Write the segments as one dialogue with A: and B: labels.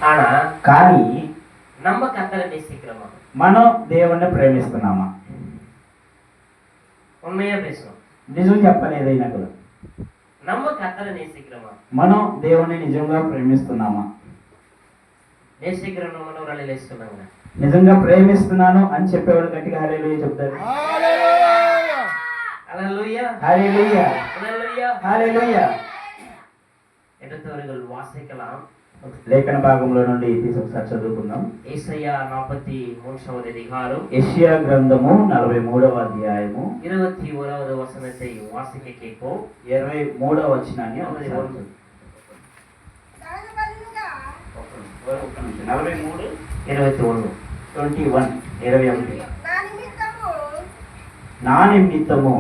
A: కానీ
B: நம்ம கர்த்தரை நேசிக்கிறோமா?
A: మనం దేవుణ్ణి ప్రేమిస్తున్నామా?
B: உண்மையா பேசணும்.
A: నిజం చెప్పాలి ఏదైనా కూడా.
B: நம்ம கர்த்தரை நேசிக்கிறோமா?
A: మనం దేవుణ్ణి నిజంగా ప్రేమిస్తున్నామా?
B: நேசிக்கிறோம் మనోరాలు లేస్తున్నాங்க.
A: నిజంగా ప్రేమిస్తున్నాను అని చెప్పేవాడు గట్టిగా హల్లెలూయా చెప్తాడు.
B: హల్లెలూయా హల్లెలూయా
A: హల్లెలూయా
B: హల్లెలూయా
A: హల్లెలూయా.
B: எடுத்தவர்கள் வாசிக்கலாம்.
A: లేఖన భాగంలో నుండి తీసి ఒకసారి చదువుకుందాం.
B: యెషయా 43వ అధికారం,
A: యెషయా గ్రంథము 43వ అధ్యాయము
B: 21వ వచనத்தை వాసిక கேட்போம்.
A: 23వ వచనాన్ని ఒకసారి
B: 43 21
A: నా నిమిత్తము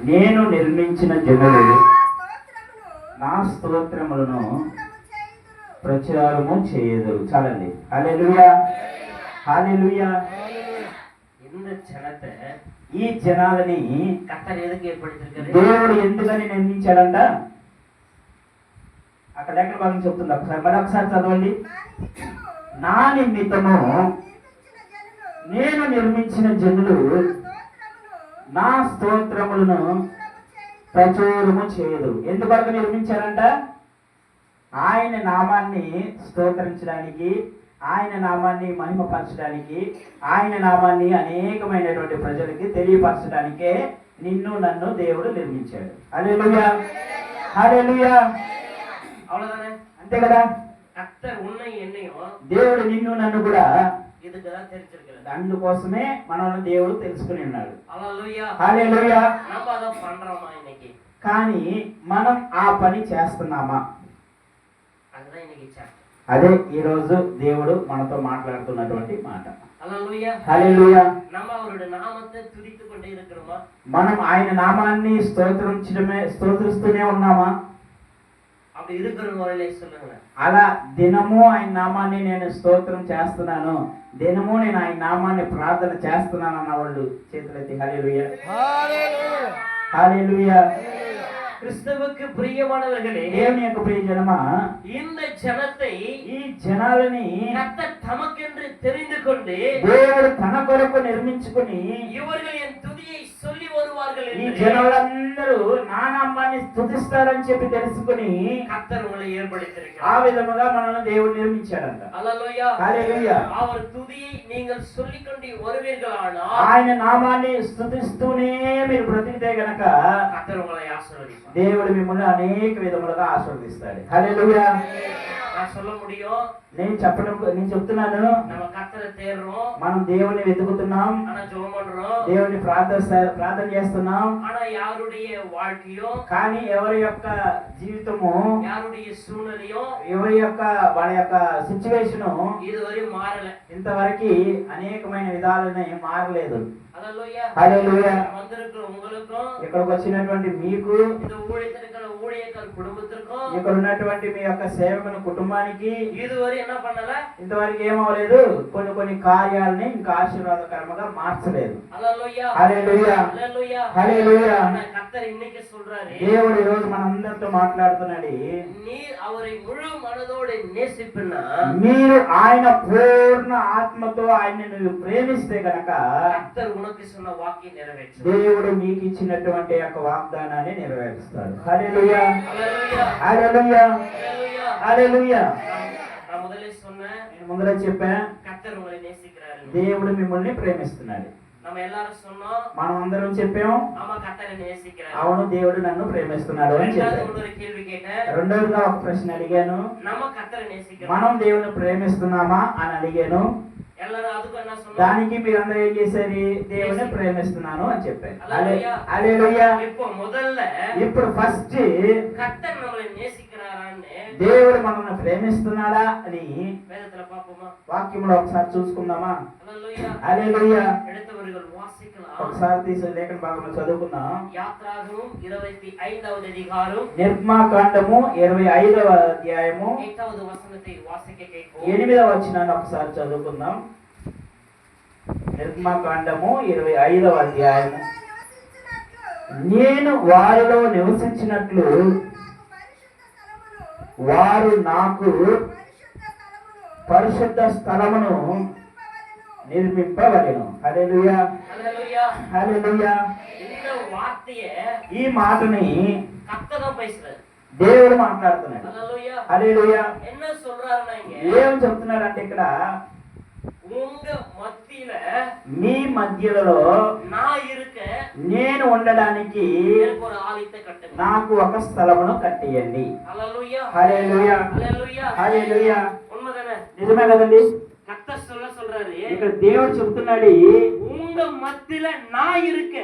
A: నేను నిర్మించిన జనులు నా స్తోత్రములను ప్రచారము చేయదురు. చాలండి. హల్లెలూయా హల్లెలూయా.
B: இந்த ஜனத்தை,
A: ఈ జనాలని
B: கர்த்தர் எதுக்கு ஏற்படுத்தியிருக்காரு?
A: దేవుడు ఎందుకని నిర్మించాడంట? అక్కడ లేఖన భాగం చెప్తుంది. ఒకసారి చదవండి. నా నిమిత్తము నేను నిర్మించిన జనులు నా స్తోత్రములను ప్రచురము చేయదు. ఎందువరకు నిర్మించారంట? ఆయన నామాన్ని స్తోత్రించడానికి, ఆయన నామాన్ని మహిమపరచడానికి, ఆయన నామాన్ని అనేకమైనటువంటి ప్రజలకి తెలియపరచడానికే నిన్ను నన్ను దేవుడు నిర్మించాడు. హల్లెలూయా హల్లెలూయా.
B: அவ்வளவுதானே?
A: అంతే కదా.
B: கர்த்தர் உன்னை என்னையும்
A: దేవుడు నిన్ను నన్ను కూడా
B: இதுக்குதான் தெரிஞ்சிருக்கிறது.
A: అందుకోసమే మనల్ని దేవుడు తెలుసుకుని ఉన్నాడు.
B: హల్లెలూయా
A: హల్లెలూయా.
B: நம்ம அதை பண்றோமா இன்னைக்கு?
A: కానీ మనం ఆ పని చేస్తున్నామా?
B: அதுதான் இன்னைக்கு சாப்டர்.
A: అదే ఈ రోజు దేవుడు మనతో మాట్లాడుతున్నటువంటి మాట.
B: హల్లెలూయా
A: హల్లెలూయా.
B: நம்ம அவருடைய நாமத்தை துதித்துக் கொண்டே இருக்கிறோமா?
A: మనం ఆయన నామాన్ని స్తోత్రిస్తూనే ఉన్నామా?
B: அப்படி இருக்கிறவங்களே சொல்லுங்க.
A: అలా దినము ఆయన నామాన్ని నేను స్తోత్రం చేస్తున్నాను, దినము నేను ఆయన నామాన్ని ప్రార్థన చేస్తున్నాను అన్న వాళ్ళు చేతులెత్తి హల్లెలూయా హల్లెలూయా.
B: கிறிஸ்துவுக்கு பிரியமானவர்களே,
A: దేవుని యొక్క ప్రియ జనమా,
B: இந்த ஜனத்தை,
A: ఈ జనాలని
B: கர்த்தர் தமக்கென்று தெரிந்து கொண்டு
A: దేవుడు తన కొరకు నిర్మించుకుని
B: இவர்கள் என் துதியை சொல்லி வருவார்கள்
A: ఈ
B: என்று
A: జనులందరూ నా నామాన్ని స్తుతిస్తారని చెప్పి తెలుసుకుని
B: கர்த்தர் உங்களை
A: ఆ
B: ஏற்படுத்தியிருக்கிறார்.
A: విధముగా మనల్ని దేవుడు నిర్మించాడంట.
B: హల్లెలూయా
A: హల్లెలూయా.
B: அவர் துதியை நீங்கள் சொல்லிக்கொண்டு வருவீர்களானால்
A: ఆయన నామాన్ని స్తుతిస్తూనే మీరు బ్రతికితే గనక
B: கர்த்தர் உங்களை ஆசீர்வதிப்பார்.
A: దేవుడు మిమ్మల్ని అనేక విధములుగా ఆశీర్వదిస్తాడు. హల్లెలూయా.
B: நான் சொல்ல முடியும்,
A: నేను చెప్తున్నాను,
B: நம்ம கர்த்தரை தேடுறோம்,
A: మనం దేవుని వెతుకుతున్నాం,
B: ஆனா ஜெபம் பண்றோம்,
A: దేవుని ప్రార్థన చేస్తున్నాం.
B: ஆனா யாருடைய வாழ்க்கையும்,
A: కానీ ఎవరి యొక్క జీవితము,
B: யாருடைய சூழ்நிலையும்
A: ఎవరి యొక్క వాళ్ళ యొక్క సిచ్యువేషన్
B: இதுவரை మారలే.
A: ఇంతవరకు అనేకమైన విధాలుగా మారలేదు.
B: హల్లెలూయా.
A: హల్లెలూయా.
B: வந்திருக்கிற உங்களுக்கும்,
A: ఇక్కడికి వచ్చినటువంటి మీకు,
B: இந்த ஊழியத்திற்கான ஊழியக்கார குடும்பத்திற்கும்,
A: ఇక్కడ ఉన్నటువంటి మీ యొక్క సేవకుని కుటుంబానికి
B: இதுவரை என்ன பண்ணல?
A: ఇంతవరకు ఏమవలేదు. కొన్ని కార్యాలని ఇంకా ఆశీర్వాదకరంగా మార్చలేదు.
B: హల్లెలూయా
A: హల్లెలూయా
B: హల్లెలూయా
A: హల్లెలూయా.
B: కర్తర్ இன்னைக்கு சொல்றாரு,
A: దేవుడు ఈ రోజు మనందరితో మాట్లాడుతున్నాడు.
B: நீ அவரை முழு மனதோடு நேசிப்பினா,
A: మీరు ఆయన పూర్ణ ఆత్మతో ఆయన్ని నువ్వు ప్రేమిస్తే గనక
B: கர்த்தர் உனக்கு சொன்ன வாக்கை நிறைவேற்றும்.
A: దేవుడు మీకు ఇచ్చినటువంటి యొక్క వాగ్దానాన్ని నెరవేరుస్తాడు. హల్లెలూయా
B: హల్లెలూయా
A: హల్లెలూయా
B: హల్లెలూయా
A: హల్లెలూయా.
B: நான் முதல்ல சொன்னேன்,
A: నేను ముందర చెప్పా,
B: கர்த்தர் உங்களை நேசிக்கிறாரு.
A: దేవుడు మిమ్మల్ని ప్రేమిస్తున్నాడు.
B: நம்ம எல்லாரும் சொன்னோம்,
A: మనం అందరం చెప్పాం,
B: ஆமா கர்த்தரை நேசிக்கிறாரு.
A: అవును దేవుడు నన్ను ప్రేమిస్తున్నాడు అని
B: ரெண்டாவது
A: చెప్పాను.
B: ஒரு கேள்வி கேட்டேன்,
A: రెండవదిగా ఒక ప్రశ్న అడిగాను,
B: நம்ம கர்த்தரை நேசிக்கிறோம்,
A: మనం దేవుని ప్రేమిస్తున్నామా అని అడిగాను.
B: எல்லாரும் அதுக்கு என்ன சொன்னோம்?
A: దానికి మీరందరూ ఏం చేశారు? దేవుని ప్రేమిస్తున్నాను అని చెప్పారు.
B: హల్లెలూయా.
A: హల్లెలూయా.
B: இப்போ முதல்ல
A: ఇప్పుడు ఫస్ట్
B: கர்த்தர் நம்மளை நேசிக்கிறாரான்னு
A: దేవుడు మనల్ని ప్రేమిస్తున్నాడా అని
B: வேதத்துல பாப்போமா?
A: వాక్యంలో ఒకసారి చూసుకుందామా?
B: హల్లెలూయా
A: హల్లెలూయా.
B: எடுத்தவர்கள் வாசிக்கலாம்.
A: ఒకసారి తీసి లేఖన భాగంలో చదువుకుందాం.
B: యాత్రాగమం 25వ అధికారం
A: నిర్మాకాండము 25వ అధ్యాయము
B: 8వ వచనத்தை వాసిక கேட்போம்.
A: 8వ వచనాన్ని ఒకసారి చదువుకుందాం. నిర్మాకాండము 25వ అధ్యాయము. నేను వారిలో నివసించినట్లు వారు నాకు పరిశుద్ధ స్థలమును నిర్మింపవలెను. హల్లెలూయా,
B: ஹalleluya.
A: హల్లెలూయా.
B: இந்த வார்த்தையை
A: ఈ మాటని
B: கர்த்தர் தான் பேசுறாரு.
A: దేవుడు మాట్లాడుతున్నాడు.
B: ஹalleluya.
A: హల్లెలూయా.
B: என்ன சொல்றாருன்னா இங்க
A: ఏం చెప్తున్నారంటే ఇక్కడ
B: உங்க மத்தியில
A: మీ మధ్యలో
B: நான் இருக்க
A: నేను ఉండడానికి
B: எனக்கு ஒரு ஆலயத்தை கட்டுங்க.
A: నాకు ఒక స్థలమును కట్టియండి.
B: ஹalleluya.
A: హల్లెలూయా,
B: ஹalleluya.
A: హల్లెలూయా.
B: உண்மைதானே?
A: నిజమే కదండి.
B: கர்த்தர் சொல்றாரு
A: ఇక్కడ దేవుడు చెప్తున్నాడు
B: உங்க மத்தியில நான் இருக்க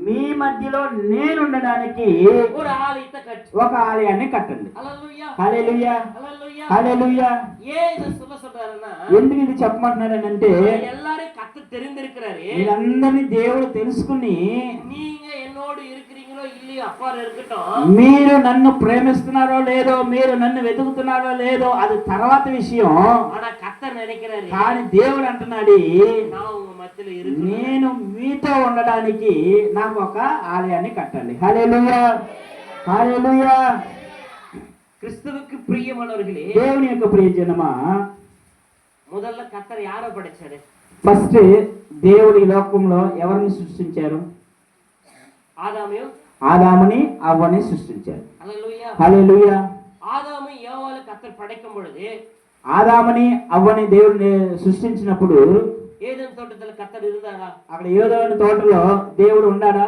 A: మీ మధ్యలో నేను ఉండడానికి
B: ஒரு ஆலயத்தை கட்டு.
A: ఒక ఆలయాన్ని కట్టండి.
B: ஹalleluya.
A: హల్లెలూయా,
B: ஹalleluya.
A: హల్లెలూయా.
B: ஏன் இத சொல்றாருன்னா
A: ఎందుకు ఇది చెప్పమంటున్నాడంటే
B: எல்லாரும் கர்த்தர் தெரிந்திருக்கிறாரு.
A: మీరందరినీ దేవుడు తెలుసుకుని
B: நீங்க என்னோடு இருக்கிறீங்களோ இல்லையோ அப்பால இருக்கட்டும்,
A: మీరు నన్ను ప్రేమిస్తున్నారో లేదో, మీరు నన్ను వెతుకుతున్నారో లేదో అది తర్వాత విషయం.
B: ஆனா கர்த்தர் நினைக்கிறாரு
A: కానీ దేవుడు అంటున్నాడు
B: நான் உங்க மத்தியில இருக்கேன்.
A: నేను మీతో ఉండడానికి నాకు ఒక ఆలయాన్ని కట్టండి. హల్లెలూయా, హల్లెలూయా.
B: கிறிஸ்துவுக்கு பிரியமானவர்களே,
A: దేవుని యొక్క ప్రియజనమా,
B: முதல்ல கர்த்தர் யாரை படைச்சாரு?
A: ఫస్ట్ దేవుడు ఈ లోకంలో ఎవరిని సృష్టించారు?
B: ஆதாமையும்
A: ఆదాముని అవ్వని సృష్టించారు.
B: ஹalleluya.
A: హల్లెలూయా.
B: ஆதாமை ஏவாளை கர்த்தர் படைக்கும் பொழுது
A: ఆదాముని అవ్వని దేవుడిని సృష్టించినప్పుడు
B: ஏதேன் தோட்டத்துல கர்த்தர் இருந்தாரா?
A: అక్కడ ఏదో తోటలో దేవుడు ఉన్నాడా,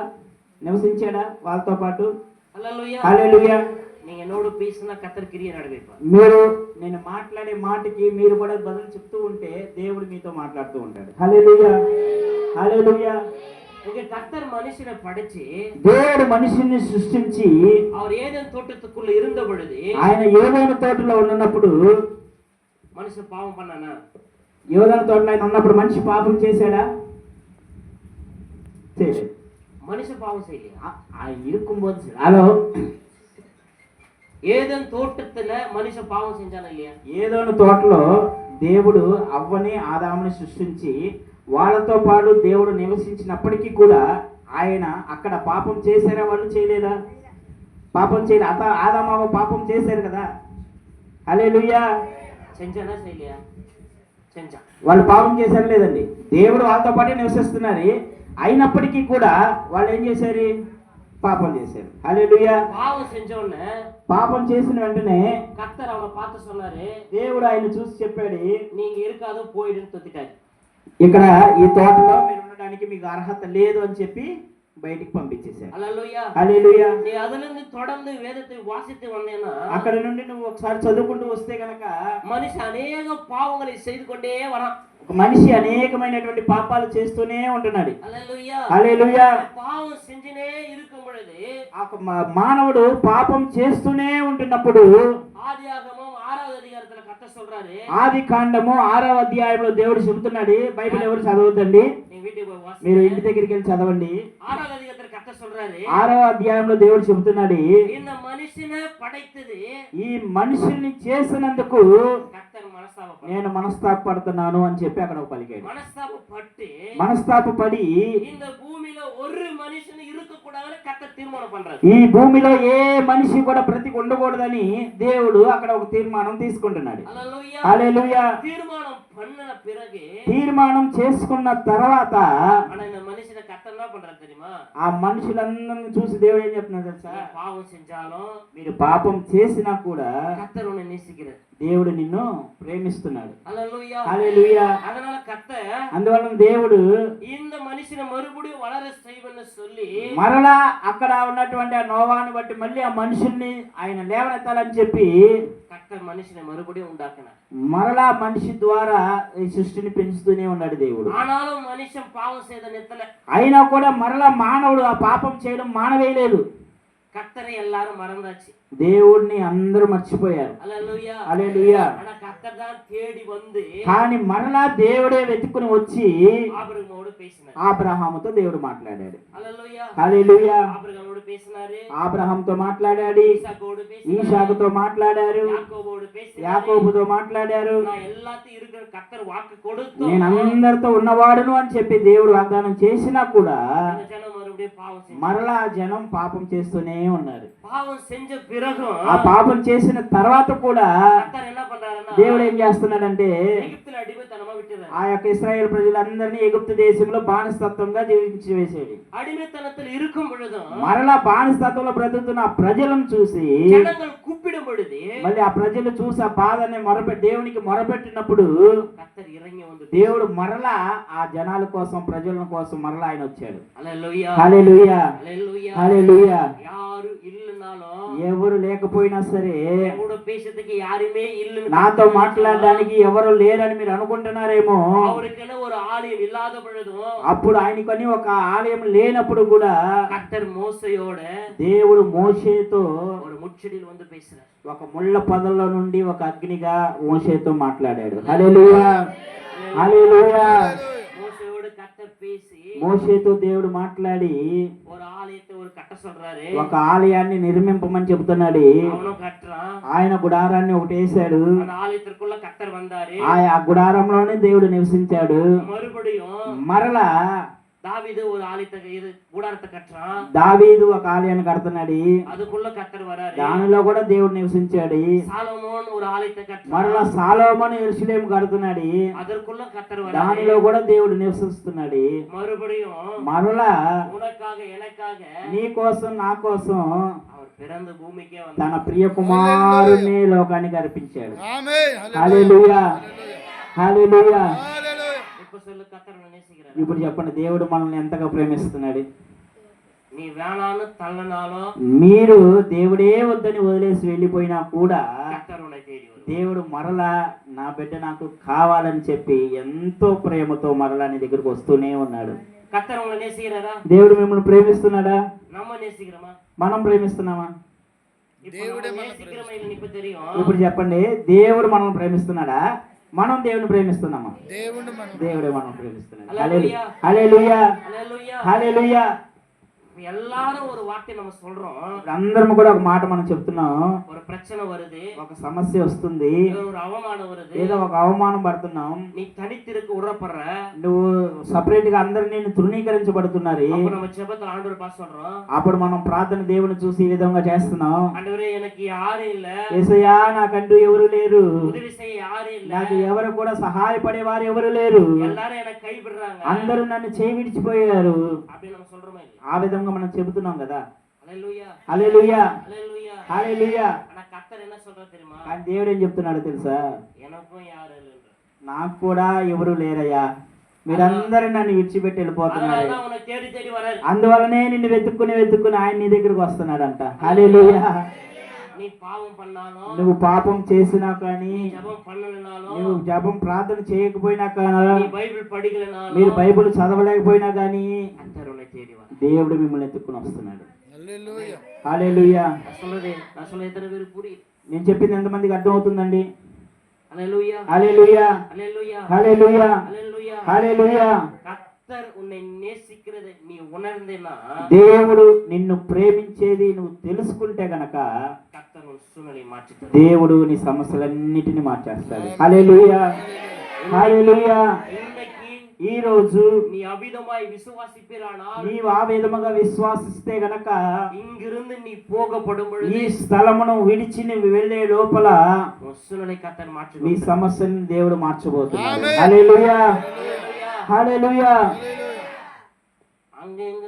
A: నివసించాడా వాళ్ళతో పాటు?
B: ஹalleluya.
A: హల్లెలూయా.
B: நீங்க என்னோடு பேசினா கர்த்தர் கிரியை நடப்பிப்பார்.
A: మీరు నేను మాట్లాడే మాటకి మీరు కూడా బదులు చెప్తూ ఉంటే దేవుడు మీతో మాట్లాడుతూ ఉంటాడు. హల్లెలూయా, హల్లెలూయా.
B: இங்க கர்த்தர் மனுஷனை படைச்சு
A: దేవుడు మనిషిని సృష్టించి
B: அவர் ஏதேன் தோட்டத்துக்குள்ள இருந்த பொழுது
A: ఆయన యోధన తోటలో ఉన్నప్పుడు,
B: மனுஷன் பாவம் பண்ணானா?
A: యోధన తోటలో ఆయన ఉన్నప్పుడు మనిషి పాపం చేశాడా? చేయలేదు.
B: மனுஷன் பாவம் செய்யலையா?
A: ఆయన ఇరుక్కుపోదు. హలో,
B: ஏதேன் தோட்டத்துல மனுஷன் பாவம் செஞ்சானா இல்லையா?
A: ఏదోని తోటలో దేవుడు అవ్వని ఆదాముని సృష్టించి వాళ్ళతో పాటు దేవుడు నివసించినప్పటికీ కూడా ఆయన అక్కడ పాపం చేశారా? వాళ్ళు చేయలేదా? పాపం చేయలేదు. ఆదామావ పాపం చేశారు కదా. హల్లెలూయా.
B: செஞ்சானா செய்யலையா? செஞ்சான்.
A: వాళ్ళు పాపం చేశారు లేదండి. దేవుడు వాళ్ళతో పాటే నివసిస్తున్నారు. అయినప్పటికీ కూడా వాళ్ళు ఏం చేశారు? పాపం చేశారు. హల్లెలూయా.
B: பாவம் செஞ்ச உடனே
A: పాపం చేసిన వెంటనే
B: கர்த்தர் அவனை பார்த்து சொன்னாரு,
A: దేవుడు ఆయన చూసి చెప్పాడు,
B: நீங்க இருக்காதோ போயிடுன்னு தொத்திட்டாரு.
A: ఇక్కడ ఈ తోటలో మీరు ఉండడానికి మీకు అర్హత లేదు అని చెప్పి బయటికి పంపించేశారు.
B: హల్లెలూయా.
A: హల్లెలూయా.
B: நீ அதுல இருந்து தொடர்ந்து வேதத்தை வாசித்து வந்தேன்னா
A: అక్కడ నుండి నువ్వు ఒకసారి చదువుకుంటూ వస్తే గనక
B: மனுஷன் அநேக பாவங்களை செய்து கொண்டே வரான்.
A: ఒక మనిషి అనేకమైనటువంటి పాపాలు చేస్తూనే ఉంటున్నాడు.
B: హల్లెలూయా.
A: హల్లెలూయా.
B: పావం செஞ்சுனே இருக்கும் பொழுது
A: మానవుడు పాపం చేస్తూనే ఉంటున్నప్పుడు
B: ஆதியாகமம் 6வது அதிகாரத்துல கர்த்தர் சொல்றாரு,
A: ఆది కాండము 6వ అధ్యాయంలో దేవుడు చెబుతున్నాడు. బైబిల్ ఎవరు చదవద్దండి,
B: நீ வீட்டுக்கு போய் வாசி.
A: మీరు ఇంటి దగ్గరికి వెళ్ళి చదవండి.
B: 6வது அதிகாரத்துல கர்த்தர் சொல்றாரு,
A: 6వ అధ్యాయంలో దేవుడు చెబుతున్నాడు,
B: இந்த மனுஷனை படைத்தது
A: ఈ మనుషుల్ని చేసినందుకు
B: கர்த்தர் மனஸ்தாபப்பட்டார்.
A: నేను మనస్తాపడుతున్నాను అని చెప్పి అక్కడ ఒక పలికాడు.
B: மனஸ்தாபப்பட்டு
A: మనస్తాపడి
B: இந்த பூமியில ஒரு மனுஷன் இருக்க கூடாதுன்னு கர்த்தர் தீர்மானம் பண்றாரு.
A: ఈ భూమిలో ఏ మనిషి కూడా బ్రతికి ఉండకూడదని దేవుడు అక్కడ ఒక తీర్మానం తీసుకుంటున్నాడు.
B: హల్లెలూయా.
A: హల్లెలూయా.
B: தீர்மானம் பண்ணன பிறகு
A: తీర్మానం చేసుకున్న తర్వాత
B: ஆனா இந்த மனுஷனை கர்த்தர் என்ன பண்றாரு தெரியுமா?
A: ఆ మనుషులందరిని చూసి దేవుడు ఏం చెప్తున్నాడు తెలుసా?
B: நீ பாவம் செஞ்சாலும்
A: మీరు పాపం చేసినా కూడా
B: கர்த்தர் உன்னை நேசிக்கிறார்.
A: దేవుడు నిన్ను ప్రేమిస్తున్నాడు.
B: ஹல்லேலூயா.
A: హల్లెలూయా.
B: அதனால கர்த்தர்
A: అందువలన దేవుడు
B: இந்த மனுஷனை மறுபடியும் வளர செய்வன்னு சொல்லி
A: మరలా అక్కడ ఉన్నటువంటి ఆ నోవాను బట్టి మళ్ళీ ఆ మనుషుల్ని ఆయన లేవనెత్తాలని చెప్పి
B: கர்த்தர் மனுஷனை மறுபடியும் உண்டாக்கினார்.
A: మరలా మనిషి ద్వారా ఈ సృష్టిని పెంచుతూనే ఉన్నాడు దేవుడు.
B: ஆனாலும் மனுஷன் பாவம் செய்த நித்தல
A: అయినా కూడా మరలా మానవుడు ఆ పాపం చేయడం మానవేయలేదు.
B: கர்த்தரை எல்லாரும் மறந்தாச்சு.
A: దేవుడిని అందరూ మర్చిపోయారు.
B: హల్లెలూయా.
A: హల్లెలూయా.
B: ஆனா கர்த்தர் தான் தேடி வந்து
A: కానీ మరలా దేవుడే వెతుక్కుని వచ్చి
B: ஆபிரகாமோடு பேசினார்.
A: ఆబ్రహాముతో దేవుడు మాట్లాడాడు.
B: హల్లెలూయా.
A: హల్లెలూయా.
B: ஆபிரகாமோடு பேசினாரு.
A: ఆబ్రహాంతో మాట్లాడాడు.
B: ஈசாக்கோடு பேசினாரு.
A: ఈసాకుతో మాట్లాడారు.
B: యాకోబోடு பேசினாரு.
A: యాకోబుతో మాట్లాడారు.
B: நான் எல்லாத்தையும் இருக்கிற కర్తర్ వాక్కు கொடுத்தோம்.
A: నేను అందరితో ఉన్నవాడును అని చెప్పి దేవుడు వాగ్దానం చేసినా కూడా
B: இந்த ஜனம் மறுபடியும் பாவம் செஞ்சாங்க.
A: మరలా జనం పాపం చేస్తూనే ఉన్నారు.
B: பாவம் செஞ்ச பிறகும்
A: ఆ పాపం చేసిన తర్వాత కూడా
B: கர்த்தர் என்ன பண்றாருன்னா
A: దేవుడు ఏం చేస్తున్నాడంటే
B: எகிப்துல அடிமைத்தனமா விட்டுறாரு.
A: ఆ యొక్క ఇశ్రాయేల్ ప్రజలందరినీ ఎగుప్తు దేశంలో బానిసత్వంగా జీవించి వేసేది.
B: அடிமைத்தனத்தில் இருக்கும் பொழுதும்
A: మరలా బానిసత్వంలో బ్రతుకుతున్న ఆ ప్రజలను చూసి
B: ஜனங்கள் கூப்பிடும் பொழுது
A: మళ్ళీ ఆ ప్రజలు చూసి ఆ బాధని దేవునికి మొరపెట్టినప్పుడు
B: கர்த்தர் இறங்கி வந்து
A: దేవుడు మరలా ఆ జనాల కోసం ప్రజల కోసం మరలా ఆయన వచ్చాడు.
B: ஹல்லேலூயா
A: హల్లెలూయా
B: ஹல்லேலூயா.
A: హల్లెలూయా.
B: யாரு இல்லனாலும்
A: ఎవరు లేకపోయినా సరే
B: கூட பேசுறதுக்கு யாருமே இல்லன்னு
A: నాతో మాట్లాడడానికి ఎవరు లేరని మీరు అనుకుంటున్నారేమో.
B: அவருக்குன்னு ஒரு ஆலயம் இல்லாத பொழுதும்
A: అప్పుడు ఆయనకని ఒక ఆలయం లేనప్పుడు కూడా
B: கர்த்தர் மோசேயோட
A: దేవుడు మోషేతో
B: ஒரு முச்சடியில் வந்து பேசுறார்.
A: ఒక ముళ్ళ పొదల్లో నుండి ఒక అగ్నిగా మోషేతో మాట్లాడాడు. హల్లెలూయా హల్లెలూయా.
B: மோசேயோட கர்த்தர் பேசி
A: మోషేతో దేవుడు మాట్లాడి
B: ஒரு ஆலயத்தை ஒரு கட்ட சொல்றாரு.
A: ఒక ఆలయాన్ని నిర్మింపమని చెబుతున్నాడు.
B: அவனும் கட்டுறான்.
A: ఆయన గుడారాన్ని ఒకటి వేశాడు.
B: அந்த ఆలయத்திற்குள்ள கர்த்தர் வந்தாரு.
A: ఆ గుడారంలోనే దేవుడు నివసించాడు.
B: மறுபடியும்
A: మరలా
B: தாவீது ஒரு ஆலயத்தை கூடாரத்தை கட்டுறான்.
A: దావీదు ఒక ఆలయాన్ని కడుతున్నాడు.
B: அதுக்குள்ள கர்த்தர் வராரு.
A: దానిలో కూడా దేవుడు నివసించాడు.
B: சாலமோன் ஒரு ஆலயத்தை
A: మరలా
B: கட்டுறான்.
A: సాలోమోను యెరూషలేము కడుతున్నాడు.
B: அதற்குள்ள கர்த்தர்
A: దానిలో
B: வராரு.
A: కూడా దేవుడు నివసిస్తున్నాడు.
B: மறுபடியும்
A: మరలా
B: உனக்காக எனக்காக
A: నీ కోసం నా కోసం
B: அவர் பிறந்த பூமிக்கே
A: తన
B: வந்தார்.
A: ప్రియ కుమారుని లోకానికి అర్పించాడు.
C: ఆమేన్.
A: హల్లెలూయా హల్లెలూయా.
B: இப்ப சொல்லு, கர்த்தர் உன்னை நேசிக்கிறார்.
A: ఇప్పుడు చెప్పండి, దేవుడు మనల్ని ఎంతగా ప్రేమిస్తున్నాడు.
B: நீ வேணான்னு தள்ளனாலும்
A: మీరు దేవుడే వద్దని వదిలేసి వెళ్ళిపోయినా కూడా
B: கர்த்தர் உன்னை தேடி வருவார்.
A: దేవుడు మరలా నా బిడ్డ నాకు కావాలని చెప్పి ఎంతో ప్రేమతో మరలా నీ దగ్గరకు వస్తూనే ఉన్నాడు.
B: கர்த்தர் உங்களை நேசிக்கிறாரா?
A: దేవుడు మిమ్మల్ని ప్రేమిస్తున్నాడా?
B: நம்ம நேசிக்கிறோமா?
A: మనం ప్రేమిస్తున్నామా?
B: இப்ப நம்ம நேசிக்கிறோமா இல்லைன்னு இப்ப தெரியும்.
A: ఇప్పుడు చెప్పండి, దేవుడు మనల్ని ప్రేమిస్తున్నాడా? మనం దేవుని ప్రేమిస్తున్నామా? దేవుడే మనం ప్రేమిస్తున్నాడు. హల్లెలూయా హల్లెలూయా
B: ஹல்லேலூயா.
A: హల్లెలూయా.
B: எல்லாரும் ஒரு வார்த்தை நம்ம சொல்றோம்.
A: అందరం కూడా ఒక మాట మనం చెప్తున్నాం.
B: ஒரு பிரச்சனை வருது,
A: ఒక సమస్య వస్తుంది,
B: இல்ல ஒரு அவமானம் வருது,
A: ఏదో ఒక అవమానం పడుతున్నాం,
B: நீ தனித்திருக்க உறப்படுற.
A: నువ్వు సపరేట్ గా అందరు నేను తృణీకరించబడుతున్నారు.
B: அப்ப நம்ம ஜெபத்துல ஆண்டவர் பாஸ் சொல்றோம்.
A: అప్పుడు మనం ప్రార్థన దేవుని చూసి ఈ విధంగా చేస్తున్నాం.
B: ஆண்டவரே எனக்கு யாரும் இல்ல,
A: యేసయ్యా నాకంటూ ఎవరు లేరు,
B: உதவி செய்ய யாரும் இல்ல,
A: నాకు ఎవరు కూడా సహాయపడే వారు ఎవరు లేరు,
B: எல்லாரும் எனக்கு கைவிடுறாங்க
A: అందరూ నన్ను చేయి విడిచిపోయారు.
B: அப்படி நம்ம சொல்றோமா இல்லையா?
A: ఆ విధంగా మనం చెబుతున్నాం కదా.
B: ஹல்லேலூயா
A: హల్లెలూయా
B: ஹல்லேலூயா.
A: హల్లెలూయా.
B: ஆனா கர்த்தர் என்ன சொல்றாரு தெரியுமா?
A: కానీ దేవుడు ఏం చెప్తున్నాడు తెలుసా?
B: எனக்கும் யாரும் இல்லைன்ற.
A: నాకు కూడా ఎవరు లేరయ్యా, మీరందరూ నన్ను విడిచిపెట్టి వెళ్ళిపోతున్నారు.
B: அதனாலதான் உன்னை தேடி தேடி வராரு.
A: అందువలనే నిన్ను వెతుక్కుని ఆయన నీ దగ్గరకు వస్తున్నాడంట. హల్లెలూయా.
B: நீ பாவம் பண்ணாலும்,
A: నువ్వు పాపం చేసినా కానీ,
B: ஜெபம் பண்ணலனாலும்,
A: నువ్వు జపం ప్రార్థన చేయకపోయినా
B: நீ
A: కానీ,
B: பைபிள் படிக்கலனாலும்,
A: మీరు బైబిల్ చదవలేకపోయినా కానీ
B: கர்த்தர் உன்னை தேடி வரார்.
A: దేవుడు మిమ్మల్ని ఎత్తుకుని వస్తున్నాడు.
C: హల్లెలూయా.
A: హల్లెలూయా.
B: நான் சொல்றது எத்தனை பேருக்கு புரியுது?
A: నేను చెప్పింది ఎంతమందికి అర్థం అవుతుందండి?
B: ஹல்லேலூயா
A: హల్లెలూయా
B: ஹல்லேலూயா
A: హల్లెలూయా
B: ஹல்லேலூயா.
A: హల్లెలూయా.
B: கர்த்தர் உன்னை நேசிக்கிறதை நீ உணர்ந்தேன்னா
A: దేవుడు నిన్ను ప్రేమించేది నువ్వు తెలుసుకుంటే గనక
B: கர்த்தர் உன் சூழ்நிலை மாற்றிட்டார்.
A: దేవుడు నీ సమస్యలన్నిటిని మార్చేస్తాడు. హల్లెలూయా హల్లెలూయా.
B: இன்னைக்கு
A: ఈ రోజు
B: நீ அவிதமாய் விசுவாசிப்பீரானால்,
A: నీవు ఆ విధముగా విశ్వాసిస్తే గనక
B: இங்கிருந்து நீ போகப்படும்
A: ఈ
B: பொழுது
A: స్థలమును విడిచి నువ్వు వెళ్ళే లోపల
B: உன் சூழ்நிலை கர்த்தர்
A: నీ
B: மாற்றுவார்.
A: సమస్యను దేవుడు మార్చబోతున్నాడు.
C: ఆమేన్.
A: హల్లెలూయా
B: ஹல்லேலூயா.
A: హల్లెలూయా.
B: அங்க எங்க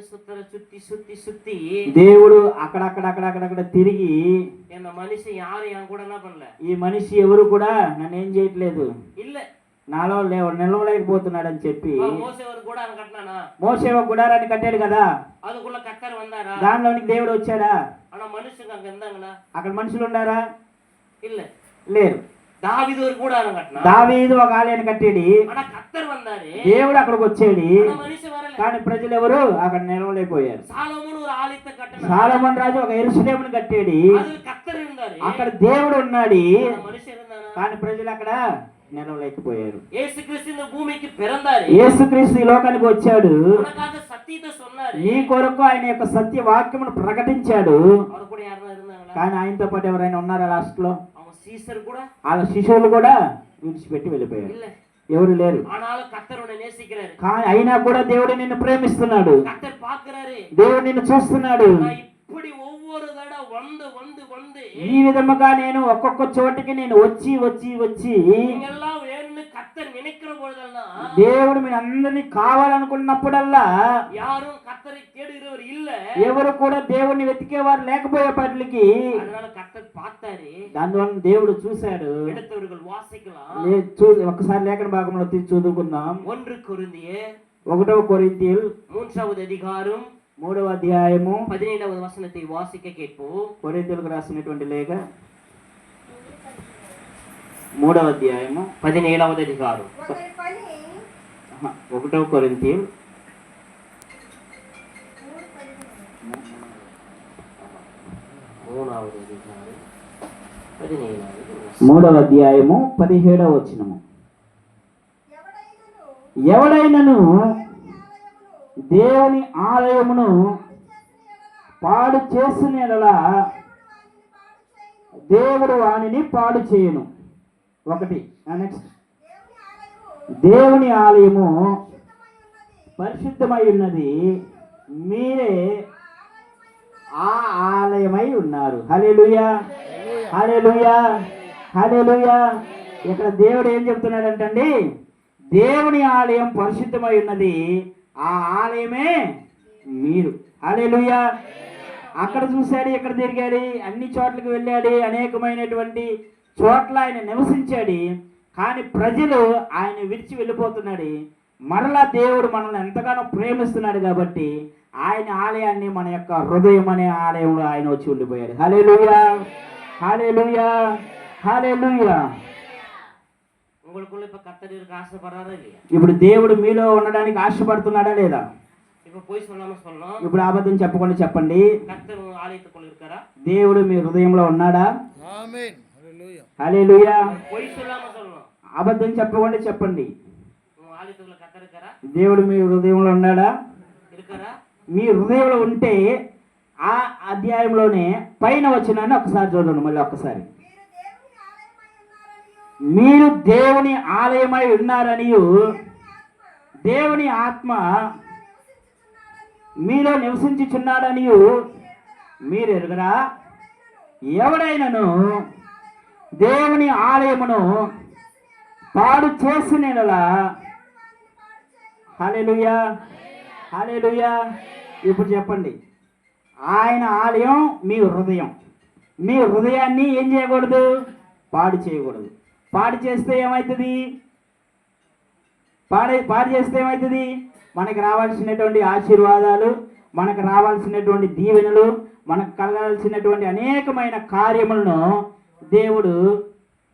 B: சுத்தி சுத்தி சுத்தி
A: దేవుడు అక్కడక్కడ తిరిగి
B: என்ன మనిషి யாரும் என் கூட என்ன பண்ணல,
A: ఈ మనిషి ఎవరు కూడా నన్ను ఏం చేయట్లేదు,
B: இல்ல
A: నాలో నిలవలేకపోతున్నాడు అని చెప్పి
B: மோசே ஒரு கூடாரம் கட்டினானா?
A: మోషే ఒక గుడారాన్ని కట్టాడు కదా,
B: அதுக்குள்ள కర్తర్ வந்தாரா?
A: దానిలోనికి దేవుడు వచ్చాడా?
B: ஆனா మనుషుங்க అங்க இருந்தாங்களா?
A: అక్కడ మనుషులు ఉన్నారా?
B: இல்ல.
A: లేరు.
B: దావీదు ஒரு கூடாரம் கட்டினா,
A: దావీదు ఒక ఆలయాన్ని కట్టాడు,
B: ஆனா கர்తர் வந்தாரு,
A: దేవుడు అక్కడికి వచ్చాడు,
B: ஆனா మనిషి வரல.
A: కానీ ప్రజలు ఎవరు అక్కడ నిలవలేకపోయారు.
B: சாலமோன் ஒரு ஆலயத்தை కట్టినా,
A: సాలొమోను రాజు ఒక యెరూషలేమును కట్టాడు,
B: அது கர்తர் இருந்தாரு,
A: అక్కడ దేవుడు ఉన్నాడు,
B: ஆனா మనిషి இருந்தானா?
A: కానీ ప్రజలు అక్కడ నిలవలేకపోయారు.
B: இயேசு கிறிஸ்து இந்த பூமிக்கு பிறந்தாரு,
A: యేసుక్రీస్తు ఈ లోకానికి వచ్చాడు,
B: உனக்காக సత్యத்தை சொன்னாரு,
A: నీ కొరకు ఆయన యొక్క సత్య వాక్యమును ప్రకటించాడు,
B: அவர் கூட யாரும் இருந்தாங்களா?
A: కానీ ఆయనతో పాటు ఎవరైనా ఉన్నారా? లాస్ట్ లో
B: அவன் சீசர் கூட
A: వాళ్ళ శిష్యులు కూడా విడిచిపెట్టి వెళ్ళిపోయారు,
B: இல்ல.
A: ఎవరు లేరు.
B: ஆனாலும் கர்த்தர் உன்னை நேசிக்கிறாரு,
A: కానీ అయినా కూడా దేవుడు నిన్ను ప్రేమిస్తున్నాడు,
B: கர்த்தர் பாக்குறாரு.
A: దేవుడు నిన్ను చూస్తున్నాడు.
B: நான் இப்படி ஒவ்வொரு தடவை வந்து வந்து வந்து
A: ఈ విధముగా నేను ఒక్కొక్క చోటికి నేను వచ్చి వచ్చి వచ్చి
B: நீங்கெல்லாம் வேணும்னு கர்த்தர் நினைக்கிற பொழுதெல்லாம்
A: దేవుడు మీ అందరినీ కావాలనుకున్నప్పుడల్లా
B: யாரும் கர்த்தரை தேடுகிறவர் இல்ல.
A: ఎవరు కూడా దేవుడిని వెతికేవారు లేకపోయేపట్లకి
B: அதனால కర్తర్ பார்த்தாரு.
A: దానివల్ల దేవుడు చూశాడు.
B: எடுத்தவர்கள் வாசிக்கலாம்.
A: ఒకసారి లేఖన భాగంలో తీసి చదువుకుందాం.
B: 1 కొరింథీయర్
A: 1వ కొరింథీయులు
B: 3వ అధికారం
A: 3వ అధ్యాయము
B: 17వ వచనத்தை వాసిక கேட்போம்.
A: కొరింథీయులకు రాసినటువంటి లేఖ 3వ అధ్యాయము
B: 17వ అధికారం
A: 1వ కొరింథీయులు 3వ అధ్యాయము 17వ వచనము. ఎవడైనను దేవుని ఆలయమును పాడు చేసిన యెడల దేవుడు వానిని పాడు చేయును. ఒకటి. నెక్స్ట్, దేవుని ఆలయము పరిశుద్ధమై ఉన్నది, మీరే ఆ ఆలయమై ఉన్నారు. హల్లెలూయా, హల్లెలూయా, హల్లెలూయా. ఇక్కడ దేవుడు ఏం చెప్తున్నాడంటండి, దేవుని ఆలయం పరిశుద్ధమై ఉన్నది, ఆ ఆలయమే మీరు. హల్లెలూయా. అక్కడ చూశాడు, ఇక్కడ తిరిగాడు, అన్ని చోట్లకి వెళ్ళాడు, అనేకమైనటువంటి చోట్ల ఆయన నివసించాడు. కానీ ప్రజలు ఆయన విడిచి వెళ్ళిపోతున్నాడు. మరలా దేవుడు మనల్ని ఎంతగానో ప్రేమిస్తున్నాడు కాబట్టి ఆయన ఆలయాన్ని మన యొక్క హృదయం అనే ఆలయంలో ఆయన వచ్చి ఉండిపోయాడు. హల్లెలూయా, హల్లెలూయా, హల్లెలూయా.
B: உங்களுக்குள்ள இப்ப கர்த்தர் இருக்க ஆசைப்படுறாரா இல்லையா?
A: ఇప్పుడు దేవుడు మీలో ఉండడానికి ఆశపడుతున్నాడా లేదా?
B: இப்ப போய் சொல்லாம சொல்லணும்.
A: ఇప్పుడు అబద్ధం చెప్పకుండా చెప్పండి,
B: கர்த்தர் ஆலயத்துக்குள்ள இருக்காரா?
A: దేవుడు మీ హృదయంలో ఉన్నాడా?
C: ఆమేన్. హల్లెలూయా.
A: హల్లెలూయా.
B: போய் சொல்லாம சொல்லணும்.
A: అబద్ధం చెప్పకుండా చెప్పండి,
B: ஆலயத்துக்குள்ள கர்த்தர் இருக்காரா?
A: దేవుడు మీ హృదయంలో ఉన్నాడా?
B: இருக்காரா?
A: మీ హృదయంలో ఉంటే ఆ అధ్యాయంలోనే పైన వచ్చినాన్ని ఒకసారి చూడండి. మళ్ళీ ఒక్కసారి, మీరు దేవుని ఆలయమై ఉన్నారనియు దేవుని ఆత్మ మీలో నివసించుచున్నాడనియు మీరు ఎరుగరా? ఎవడైనను దేవుని ఆలయమును పాడు చేసిన యెడల, హల్లెలూయా, హల్లెలూయా. ఇప్పుడు చెప్పండి, ఆయన ఆలయం మీ హృదయం. మీ హృదయాన్ని ఏం చేయకూడదు? పాడు చేయకూడదు. పాడు చేస్తే ఏమవుతుంది? పాడు చేస్తే ఏమవుతుంది? మనకు రావాల్సినటువంటి ఆశీర్వాదాలు, మనకు రావాల్సినటువంటి దీవెనలు, మనకు కలగాల్సినటువంటి అనేకమైన కార్యములను దేవుడు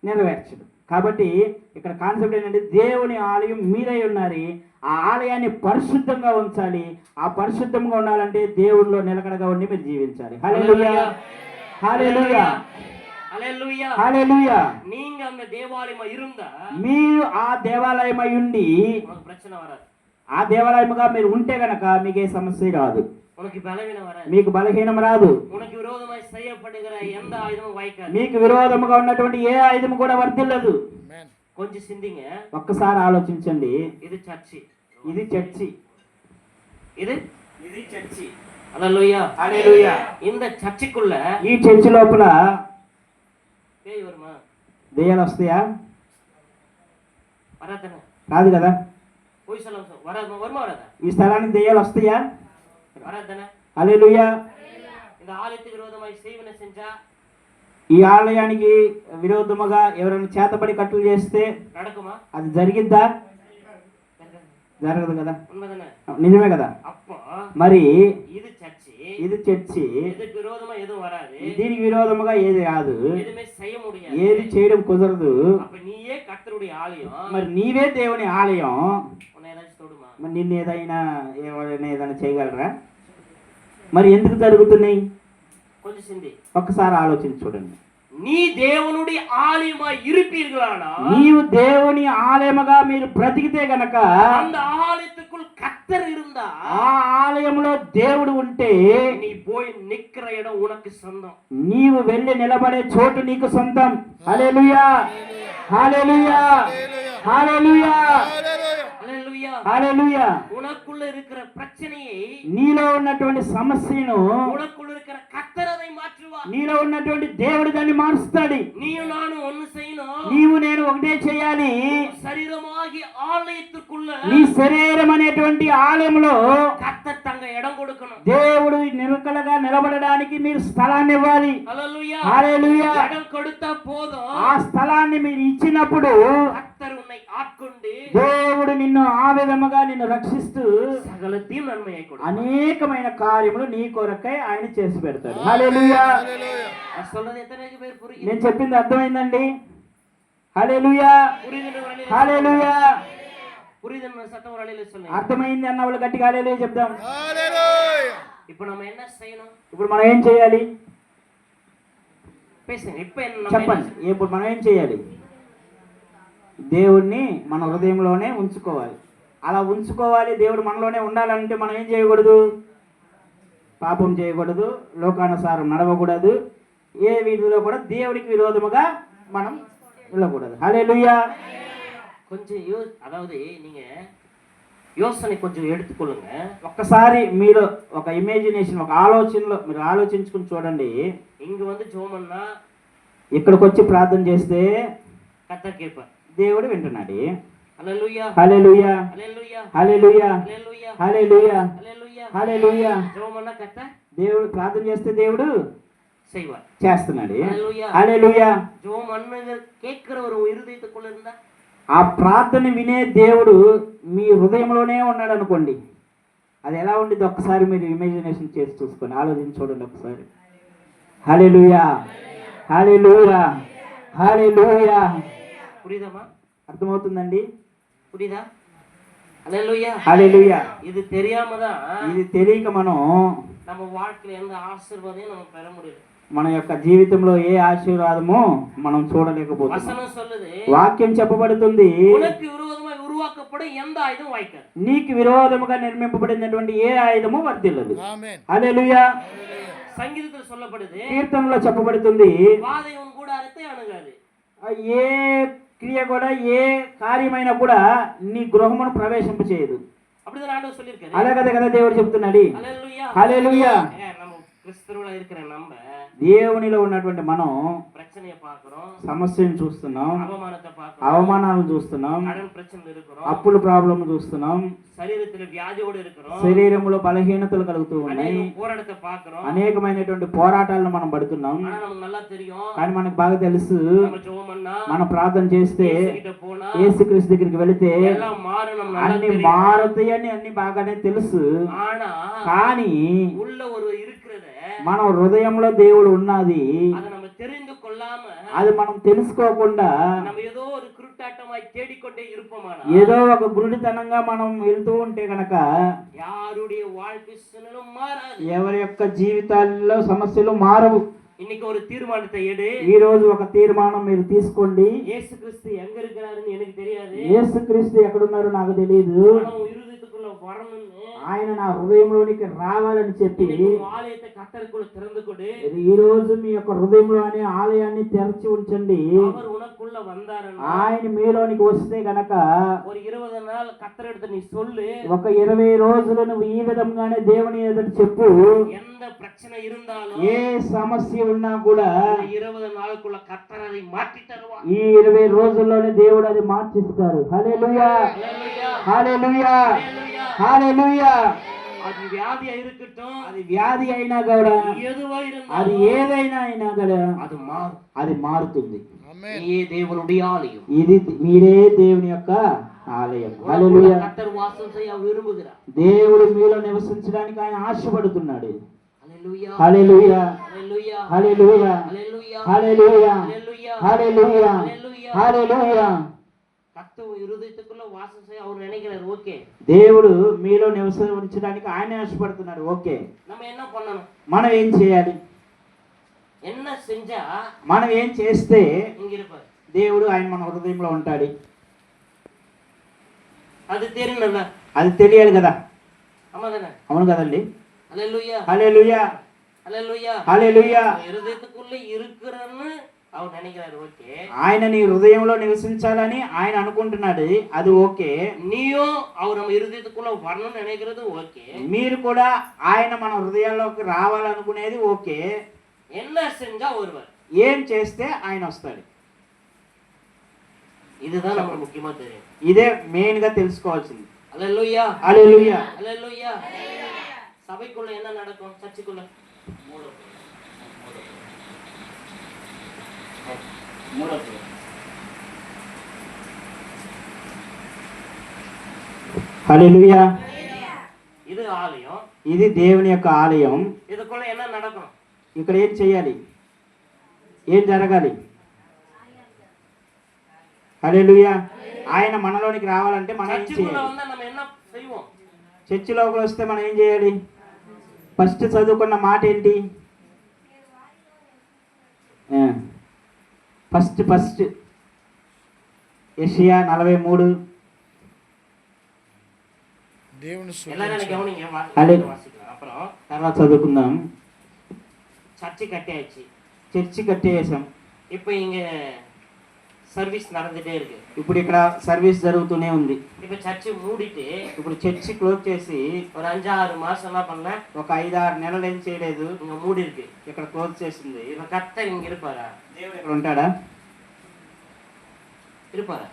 A: నెరవేర్చడు. కాబట్టి ఇక్కడ కాన్సెప్ట్ ఏంటంటే, దేవుని ఆలయం మీరై ఉన్నారు, ఆ ఆలయాన్ని పరిశుద్ధంగా ఉంచాలి. ఆ పరిశుద్ధంగా ఉండాలంటే దేవుడిలో నిలకడగా ఉండి మీరు జీవించాలి. హల్లెలూయా, హల్లెలూయా,
B: హల్లెలూయా,
A: హల్లెలూయా.
B: நீங்க அந்த தேவாலயமா இருந்தா
A: మీరు ఆ దేవాలయమై ఉండి
B: உங்களுக்கு பிரச்சனை வராது.
A: ఆ దేవాలయముగా మీరు ఉంటే గనక మీకు ఏ సమస్య రాదు,
B: உனக்கு பலவீனம் வராது,
A: మీకు బలహీనం రాదు,
B: உனக்கு விரோதமாய் செய்யப்படுகிற எந்த ஆயுதமும் வாய்க்காது,
A: మీకు విరోధముగా ఉన్నటువంటి ఏ ఆయుధము కూడా వర్ధిల్లదు.
C: ఆమేన్.
B: కొంచెం సిందింగ.
A: ఒక్కసారి ఆలోచించండి,
B: ఇది చర్చి,
A: ఇది చర్చి,
B: ఇది
A: చర్చి.
B: హల్లెలూయా,
A: హల్లెలూయా.
B: இந்த சர்ச்சுக்குள்ள
A: ఈ చర్చి లోపల
B: பேய் வருமா?
A: దెయ్యాలు వస్తాయా?
B: வராதானே?
A: రాదు కదా.
B: போய் சொல்ல வருமா வராதா?
A: ఈ స్థలానికి దెయ్యాలు వస్తాయా?
B: வராதானே?
A: హల్లెలూయా.
B: இந்த ஆலயத்துக்கு விரோதமாய் செய்வன செஞ்சா
A: ఈ ఆలయానికి విరోధముగా ఎవరైనా చేతబడి కట్టులు చేస్తే
B: நடக்குமா?
A: అది జరిగిద్దా? జరగదు కదా.
B: உண்மைதானே?
A: నిజమే కదా.
B: அப்போ
A: మరి
B: இது சர்ச்சு,
A: ఇది చర్చి,
B: இதுக்கு విరోధமா எதுவும் வராது,
A: దీనికి విరోధముగా ఏది రాదు,
B: எதுவுமே செய்ய முடியாது,
A: ఏది చేయడం కుదరదు.
B: அப்ப நீயே கர்த்தருடைய ஆலயம்,
A: మరి నీవే దేవుని ఆలయం,
B: உன்னை ஏதாச்சும் தொடுமா?
A: మరి నిన్ను ఏదైనా చేయగలరా? మరి ఎందుకు జరుగుతున్నాయి?
B: கொஞ்சம் சிந்தி.
A: ఒక్కసారి ఆలోచించి చూడండి.
B: நீ தேவனுடைய ஆலயமாய் இருப்பீர்களானா
A: నీవు దేవుని ఆలయముగా మీరు బ్రతికితే గనక,
B: அந்த ஆலயத்துக்குள் கர்த்தர் இருந்தா
A: ఆ ఆలయంలో దేవుడు ఉంటే
B: நீ போய் நிக்கிற இடம் உனக்கு சொந்தம்.
A: నీవు వెళ్ళి నిలబడే చోటు నీకు సొంతం. హల్లెలూయా, హల్లెలూయా, హల్లెలూయా,
B: ஹalleluya
A: హల్లెలూయా.
B: உனக்குள்ள இருக்கிற பிரச்சனையை
A: నీలో ఉన్నటువంటి సమస్యను
B: உனக்குள்ள இருக்கிற கர்த்தர் அதை மாற்றுவார்.
A: నీలో ఉన్నటువంటి దేవుడు దాన్ని మారుస్తాడు.
B: நீயும் நானும் ஒன்னு செய்யணும்.
A: నీవు నేను ఒకటే చేయాలి.
B: శరీరமாగి ఆలయத்துக்குள்ள
A: నీ శరీరం అనేటువంటి ఆలయంలో
B: கர்த்தர் தங்க இடம் கொடுக்கணும்.
A: దేవుడు నిలకడగా నిలబడడానికి మీరు స్థలాన్ని ఇవ్వాలి.
B: ஹalleluya
A: హల్లెలూయా.
B: இடம் கொடுத்தா போதும்.
A: ఆ స్థలాన్ని మీరు ఇచ్చినప్పుడు
B: கர்த்தர் உன்னை ஆட்கொண்டு
A: దేవుడు నిన్ను ఆ విధముగా నిన్ను రక్షిస్తూ
B: சகலத்தையும் நன்மையை கொடுப்பார்.
A: అనేకమైన కార్యములు నీ కొరకై ఆయన చేసి పెడతాడు. హల్లెలూయా.
B: நான் சொல்றது எத்தனை பேர் புரியுது?
A: నేను చెప్పింది అర్థమైందండి? హల్లెలూయా.
B: புரியுதுன்னு
A: హల్లెలూయా.
B: புரியுதுன்னு சத்தம் ஒரு அலையில சொல்லுங்க.
A: అర్థమైంది అన్న వాళ్ళు గట్టిగా హల్లెలూయా చెప్దాం.
B: இப்போ நம்ம என்ன செய்யணும்?
A: ఇప్పుడు మనం ఏం చేయాలి?
B: பேசுங்க. இப்போ நம்ம
A: చెప్పండి. ఇప్పుడు మనం ఏం చేయాలి? దేవుణ్ణి మన హృదయంలోనే ఉంచుకోవాలి. అలా ఉంచుకోవాలి, దేవుడు మనలోనే ఉండాలంటే మనం ఏం చేయకూడదు? పాపం చేయకూడదు, లోకానుసారం నడవకూడదు, ఏ వీధిలో కూడా దేవుడికి విరోధముగా మనం వెళ్ళకూడదు. హల్లెలూయా.
B: கொஞ்சம் அதாவது நீங்க யோசனை கொஞ்சம் எடுத்துக்கொள்ளுங்க.
A: ఒక్కసారి మీరు ఒక ఇమేజినేషన్, ఒక ఆలోచనలో మీరు ఆలోచించుకుని చూడండి.
B: இங்க வந்து ஜோமன்னா
A: ఇక్కడికి వచ్చి ప్రార్థన చేస్తే
B: கர்த்தர் கேட்பார்.
A: దేవుడు వింటున్నాడు.
B: ஹalleluya
A: హల్లెలూయా.
B: ஹalleluya
A: హల్లెలూయా.
B: ஹalleluya
A: హల్లెలూయా.
B: ஹalleluya
A: హల్లెలూయా.
B: ஜோமன்னா கர்த்தர்
A: దేవుడు ప్రార్థన చేస్తే దేవుడు
B: செய்வார்.
A: చేస్తున్నాడు.
B: ஹalleluya
A: హల్లెలూయా.
B: ஜோமன்னு கேட்கிற ஒரு இருதயத்துக்குள்ள இருந்தா
A: ఆ ప్రార్థన వినే దేవుడు మీ హృదయంలోనే ఉన్నాడు అనుకోండి, అది ఎలా ఉండిద్ది ఒక్కసారి మీరు ఇమాజినేషన్ చేసి చూసుకోండి, ఆలోచించి చూడండి ఒకసారి. హల్లెలూయా. హల్లెలూయా. హల్లెలూయా.
B: புரியுதாமா?
A: అర్థమవుతుందండి?
B: புரியுதா? ஹalleluya
A: హల్లెలూయా.
B: இது தெரியாம தான்
A: ఇది తెలియక మనం
B: நம்ம வாழ்க்கையில எந்த ஆசீர்வாதத்தையும் நம்ம பெற முடியல.
A: మన యొక్క జీవితంలో ఏ ఆశీర్వాదము మనం చూడలేకపోతున్నాం.
B: வசனம் சொல்லுது,
A: వాక్యం చెప్పబడుతుంది,
B: உனக்கு விரோதமாய் உருவாக்கப்படும் எந்த ஆயுதம் வாய்க்காது.
A: నీకు విరోధముగా నిర్మింపబడినటువంటి ఏ ఆయుధము వర్తిల్లదు.
C: ఆమేన్.
A: హల్లెలూయా.
B: సంగీతத்தில் சொல்லப்படுது,
A: కీర్తనలో చెప్పబడుతుంది,
B: வாதை உன் கூடாரத்தை அணுகாது.
A: ఏ క్రియ కూడా ఏ కార్యమైనా కూడా నీ గృహమును ప్రవేశింప చేయదు.
B: அப்படிதான் ஆண்டவர் சொல்லியிருக்காரு.
A: అలాగే కదా దేవుడు చెప్తున్నాడు.
B: ஹalleluya
A: హల్లెలూయా.
B: நம்ம கிறிஸ்துவுல இருக்கிற நம்ம
A: దేవునిలో ఉన్నటువంటి మనం
B: பிரச்சனையை பார்க்கிறோம்,
A: సమస్యను చూస్తున్నాం,
B: அவமானத்தை பார்க்கிறோம்,
A: అవమానాలు చూస్తున్నాం,
B: கடன் பிரச்சனை இருக்கிறோம்,
A: అప్పుల ప్రాబ్లం చూస్తున్నాం,
B: శరీరத்துல వ్యాధిயோடு இருக்கிறோம்,
A: శరీరంలో బలహీనతలు కలుగుతూ ఉన్నాయి,
B: அநேக போராட்டத்தை பார்க்கிறோம்.
A: అనేకమైనటువంటి పోరాటాలను మనం పడుతున్నాం.
B: ஆனா நமக்கு நல்லா தெரியும்,
A: కానీ మనకు బాగా తెలుసు,
B: நம்ம ஜெபம்னா
A: మనం ప్రార్థన చేస్తే
B: கிட்ட போனா
A: యేసుక్రీస్తు దగ్గరికి వెళితే
B: எல்லாம் மாறும், நம்ம நல்லா
A: అన్ని
B: தெரியும்.
A: మారుతాయని అన్ని బాగానే తెలుసు.
B: ஆனா
A: కానీ
B: உள்ள ஒரு இருக்கிறத
A: మన హృదయంలో దేవుడు ఉన్నది,
B: அதை நம்ம தெரிந்து கொள்ளாம
A: అది మనం తెలుసుకోకుండా
B: நம்ம ஏதோ ஒரு குருட்டாட்டமாய் தேடிக்கொண்டே இருப்போமானா
A: ఏదో ఒక గురుడితనంగా మనం వెళ్తూ ఉంటే గనక
B: யாருடைய வாழ்க்கை சூழலும் மாறாது.
A: ఎవరి యొక్క జీవితాల్లో సమస్యలు మారవు.
B: இன்னைக்கு ஒரு தீர்மானத்தை எடு.
A: ఈ రోజు ఒక తీర్మానం మీరు తీసుకోండి.
B: இயேசு கிறிஸ்து எங்க இருக்கிறாருன்னு எனக்கு தெரியாது,
A: యేసుక్రీస్తు ఎక్కడున్నారో నాకు తెలియదు,
B: ஆனா உன் இருதயத்துக்குள்ள வரணும்னு
A: ఆయన నా హృదయంలోనికి రావాలని చెప్పి
B: இன்னைக்கு உன் ஆலயத்தை கர்த்தருக்குள்ள திறந்து கொடு.
A: ఈ రోజు మీ యొక్క హృదయంలోని ఆలయాన్ని తెరచి ఉంచండి.
B: அவர் உனக்குள்ள வந்தாருன்னா
A: ఆయన మీలోనికి వస్తే గనక
B: ஒரு 20 நாள் கர்த்தர் எடுத்து நீ சொல்லு,
A: ఒక 20 రోజులు నువ్వు ఈ విధంగానే దేవుని ఎదుట చెప్పు.
B: எந்த பிரச்சனை இருந்தாலும்
A: ఏ సమస్య ఉన్నా కూడా
B: இந்த 20 நாளுக்குள்ள கர்த்தர் அதை மாற்றி தருவார்.
A: ఈ 20 రోజుల్లోనే దేవుడు అది మార్చిస్తారు. హల్లెలూయా.
B: ஹalleluya
A: హల్లెలూయా.
B: ஹalleluya.
A: హల్లెలూయా.
B: அது வியாதியா இருக்கட்டும்,
A: అది వ్యాధి అయినా కూడా,
B: எதுவா
A: అది
B: இருந்தாலும்
A: ఏదైనా అయినా కూడా
B: அது மாறும்.
A: అది మారుతుంది.
C: ఆమేన్.
B: நீயே தேவனுடைய ஆலயம்,
A: ఇది మీరే దేవుని యొక్క ఆలయం. హల్లెలూయా.
B: கர்த்தர் வாசம் செய்ய விரும்புகிறார்.
A: దేవుడు మీలో నివసించడానికి ఆయన ఆశపడుతున్నాడు.
B: ஹalleluya
A: హల్లెలూయా.
B: ஹalleluya
A: హల్లెలూయా.
B: ஹalleluya
A: హల్లెలూయా.
B: ஹalleluya
A: హల్లెలూయా.
B: ஹalleluya.
A: హల్లెలూయా.
B: கர்த்தர் இருதயத்துக்குள்ள வாசம் செய்ய அவர் நினைக்கிறார். ஓகே,
A: దేవుడు మీలో నివసించడానికి ఆయన ఆశపడుతున్నాడు. ఓకే,
B: நம்ம என்ன பண்ணணும்?
A: మనం ఏం చేయాలి?
B: என்ன செஞ்சா
A: మనం ఏం చేస్తే
B: இங்க இருப்பார்?
A: దేవుడు ఆయన మన హృదయంలో ఉంటాడు?
B: அது தெரியணும்ல,
A: అది తెలియాలి కదా.
B: ஆமா தானே?
A: అవును కదండి.
B: ஹalleluya
A: హల్లెలూయా.
B: ஹalleluya.
A: హల్లెలూయా.
B: இருதயத்துக்குள்ள இருக்கிறன்னு அவர் நினைக்கிறாரு ஓகே,
A: ఆయన నీ హృదయంలో నివసించాలని ఆయన అనుకుంటున్నాడు, అది ఓకే.
B: நீயும் அவர் நம்ம இருதயத்துக்குள்ள வரணும்னு நினைக்கிறது ஓகே.
A: మీరు కూడా ఆయన మన హృదయాల్లోకి రావాలనుకునేది ఓకే.
B: என்ன செஞ்சா வருவார்,
A: ఏం చేస్తే ఆయన వస్తాడు,
B: இதுதான் நமக்கு முக்கியமா தெரியும்.
A: ఇదే మెయిన్ గా తెలుసుకోవాల్సింది.
B: அல்லேலூயா,
A: హల్లెలూయా.
B: அல்லேலூயா. சபைக்குள்ள என்ன நடக்கும், சர்ச்சுக்குள்ள
A: హల్లెలూయా.
B: இது ஆலயம்,
A: ఇది దేవుని యొక్క ఆలయం.
B: இதுக்குள்ள என்ன நடக்கும்,
A: ఇక్కడ ఏం చేయాలి, ఏం జరగాలి? హల్లెలూయా. ఆయన మనలోనికి రావాలంటే మనం ఏం
B: சர்ச்சுக்குள்ள
A: చేయాలి?
B: வந்தா நம்ம என்ன செய்வோம்,
A: చర్చిలోకి వస్తే మనం ఏం చేయాలి? ఫస్ట్ చదువుకున్న మాట ఏంటి? ఫస్ట్ యెషయా 43.
C: దేవుని
B: எல்லாரும் கவனிங்க,
A: அல்லேலூயா.
B: வாசிக்கலாம். அப்புறம்
A: తర్వాత చదువుకుందాం.
B: சர்ச்சு கட்டியாச்சு,
A: చర్చి కట్టేసాం.
B: இப்போ இங்க சர்வீஸ் நடந்துட்டே இருக்கு.
A: ఇప్పుడు ఇక్కడ సర్వీస్ జరుగుతూనే ఉంది.
B: இப்போ சர்ச்சு மூடிட்டு
A: ఇప్పుడు చర్చి క్లోజ్ చేసి
B: ஒரு 5-6 மாசம் என்ன பண்ண,
A: ఒక 5-6 నెలలు ఏం చేయలేదు,
B: இங்க மூடி இருக்கு.
A: ఇక్కడ క్లోజ్ చేసింది.
B: இப்ப கர்த்தர் இங்க இருப்பாரா,
A: దేవుడు ఇక్కడ ఉంటాడా?
B: இருப்பாரா,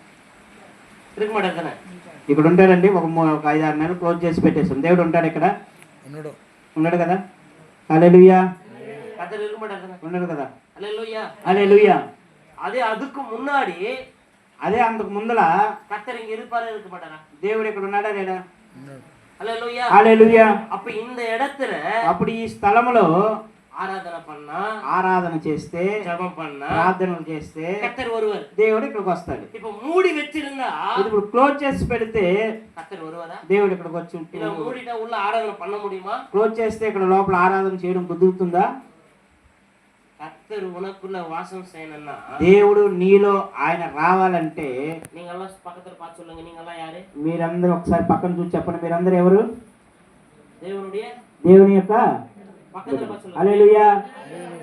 B: இருக்க மாட்டார் தானே?
A: ఇక్కడ ఉంటాడండి. ఒక 5-6 నెలలు క్లోజ్ చేసి పెట్టేసాం. దేవుడు ఉంటాడు ఇక్కడ?
C: ఉన్నాడు.
A: ఉన్నాడు కదా. హల్లెలూయా.
B: கர்த்தர் இருக்க மாட்டார் தானே?
A: ఉన్నాడు కదా.
B: அல்லேலூயா.
A: హల్లెలూయా.
B: அதுக்கு முன்னாடி
A: అదే అంతకు ముందల
B: கர்த்தர் இங்க இருப்பாரா, இருக்க மாட்டாரா?
A: దేవుడు ఇక్కడ ఉన్నాడా లేడా?
C: ఉన్నాడు.
B: அல்லேலூயா.
A: హల్లెలూయా.
B: அப்ப இந்த இடத்துல
A: అప్పుడు ఈ స్థలములో
B: ஆராதனை பண்ணா,
A: ఆరాధన చేస్తే,
B: ஜெபம் பண்ணா
A: ప్రార్థనలు చేస్తే
B: கர்த்தர் வருவார்.
A: దేవుడు ఇక్కడికి వస్తాడు.
B: இப்ப மூடி வச்சிருந்தா
A: ఇది ఇప్పుడు క్లోజ్ చేసి పెడితే
B: கர்த்தர் வருவாரா?
A: దేవుడు ఇక్కడికి వచ్చి
B: இல்ல மூடிட்டா உள்ள ஆராதனை பண்ண முடியுமா?
A: క్లోజ్ చేస్తే ఇక్కడ లోపల ఆరాధన చేయడం కుదురుతుందా?
B: கர்த்தர் உனக்குள்ள வாசம் செய்யணும்னா
A: దేవుడు నీలో ఆయన రావాలంటే
B: நீங்க எல்லாம் பக்கத்துல பார்த்து சொல்லுங்க, நீங்க எல்லாம் யாரு?
A: మీరందరూ ఒకసారి పక్కన చూసి చెప్పండి. మీరందరూ ఎవరు?
B: தேவனுடைய
A: దేవుని యొక్క
B: பக்கத்துல பார்த்து சொல்லுங்க.
A: హల్లెలూయా.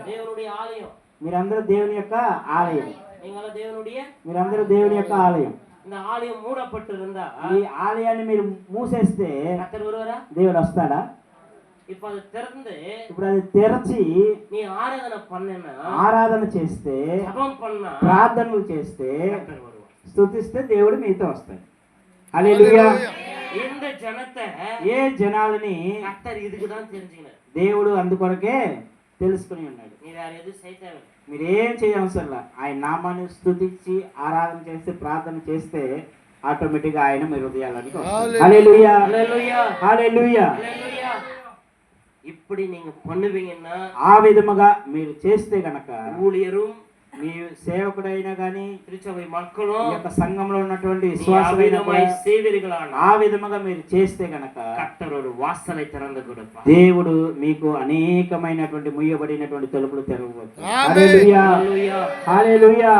B: தேவனுடைய ஆலயம்,
A: మీరందరూ దేవుని యొక్క ఆలయం.
B: நீங்க எல்லாம் தேவனுடைய.
A: మీరందరూ దేవుని యొక్క ఆలయం.
B: இந்த ஆலயம் மூடப்பட்டு இருந்தா
A: ఈ ఆలయాన్ని మీరు మూసేస్తే
B: கர்த்தர் வருவாரா?
A: దేవుడు వస్తాడా?
B: இப்ப அது திறந்து
A: ఇప్పుడు అది తెరచి
B: நீ ஆராதனை பண்ணனா,
A: ఆరాధన చేస్తే,
B: ஜெபம் பண்ணா
A: ప్రార్థనలు చేస్తే,
B: கர்த்தர் வருவார்.
A: స్తుతిస్తే దేవుడు మీతో వస్తాడు. హల్లెలూయా.
B: இந்த ஜனத்தை
A: ఏ జనాలని
B: கர்த்தர் இதுக்கு தான் தெரிஞ்சுக்கணும்.
A: దేవుడు అందుకొరకే తెలుసుకుని ఉన్నాడు.
B: நீ வேற எதுவும் செய்ய தேவை,
A: మీరేం చేయవసరంలా. ఆయన నామాన్ని స్తుతించి ఆరాధన చేస్తే, ప్రార్థన చేస్తే ఆటోమేటిక్గా ఆయన మీ హృదయాలకు వస్తాడు. హల్లెలూయా.
B: அல்லேலூயா,
A: హల్లెలూయా.
B: அல்லேலూயா. இப்படி நீங்க பண்ணுவீங்கன்னா
A: ఆ విధముగా మీరు చేస్తే గనక
B: ஊழியரும்
A: మీ సేవకుడైనా కానీ,
B: திருச்சபை
A: ఈ
B: மக்களும்
A: యొక్క సంఘంలో ఉన్నటువంటి
B: நீ
A: విశ్వాసమైన
B: அவ்விதமாய் செய்வீர்களானால்
A: ఆ విధముగా మీరు చేస్తే గనక
B: கர்த்தர் ஒரு வாசலை திறந்து கொடுப்பார்.
A: దేవుడు మీకు అనేకమైనటువంటి ముయ్యబడినటువంటి తలుపులు తెరవవచ్చు.
C: ఆమేన్.
A: హల్లెలూయా.
B: அல்லேலூயா.
A: హల్లెలూయా.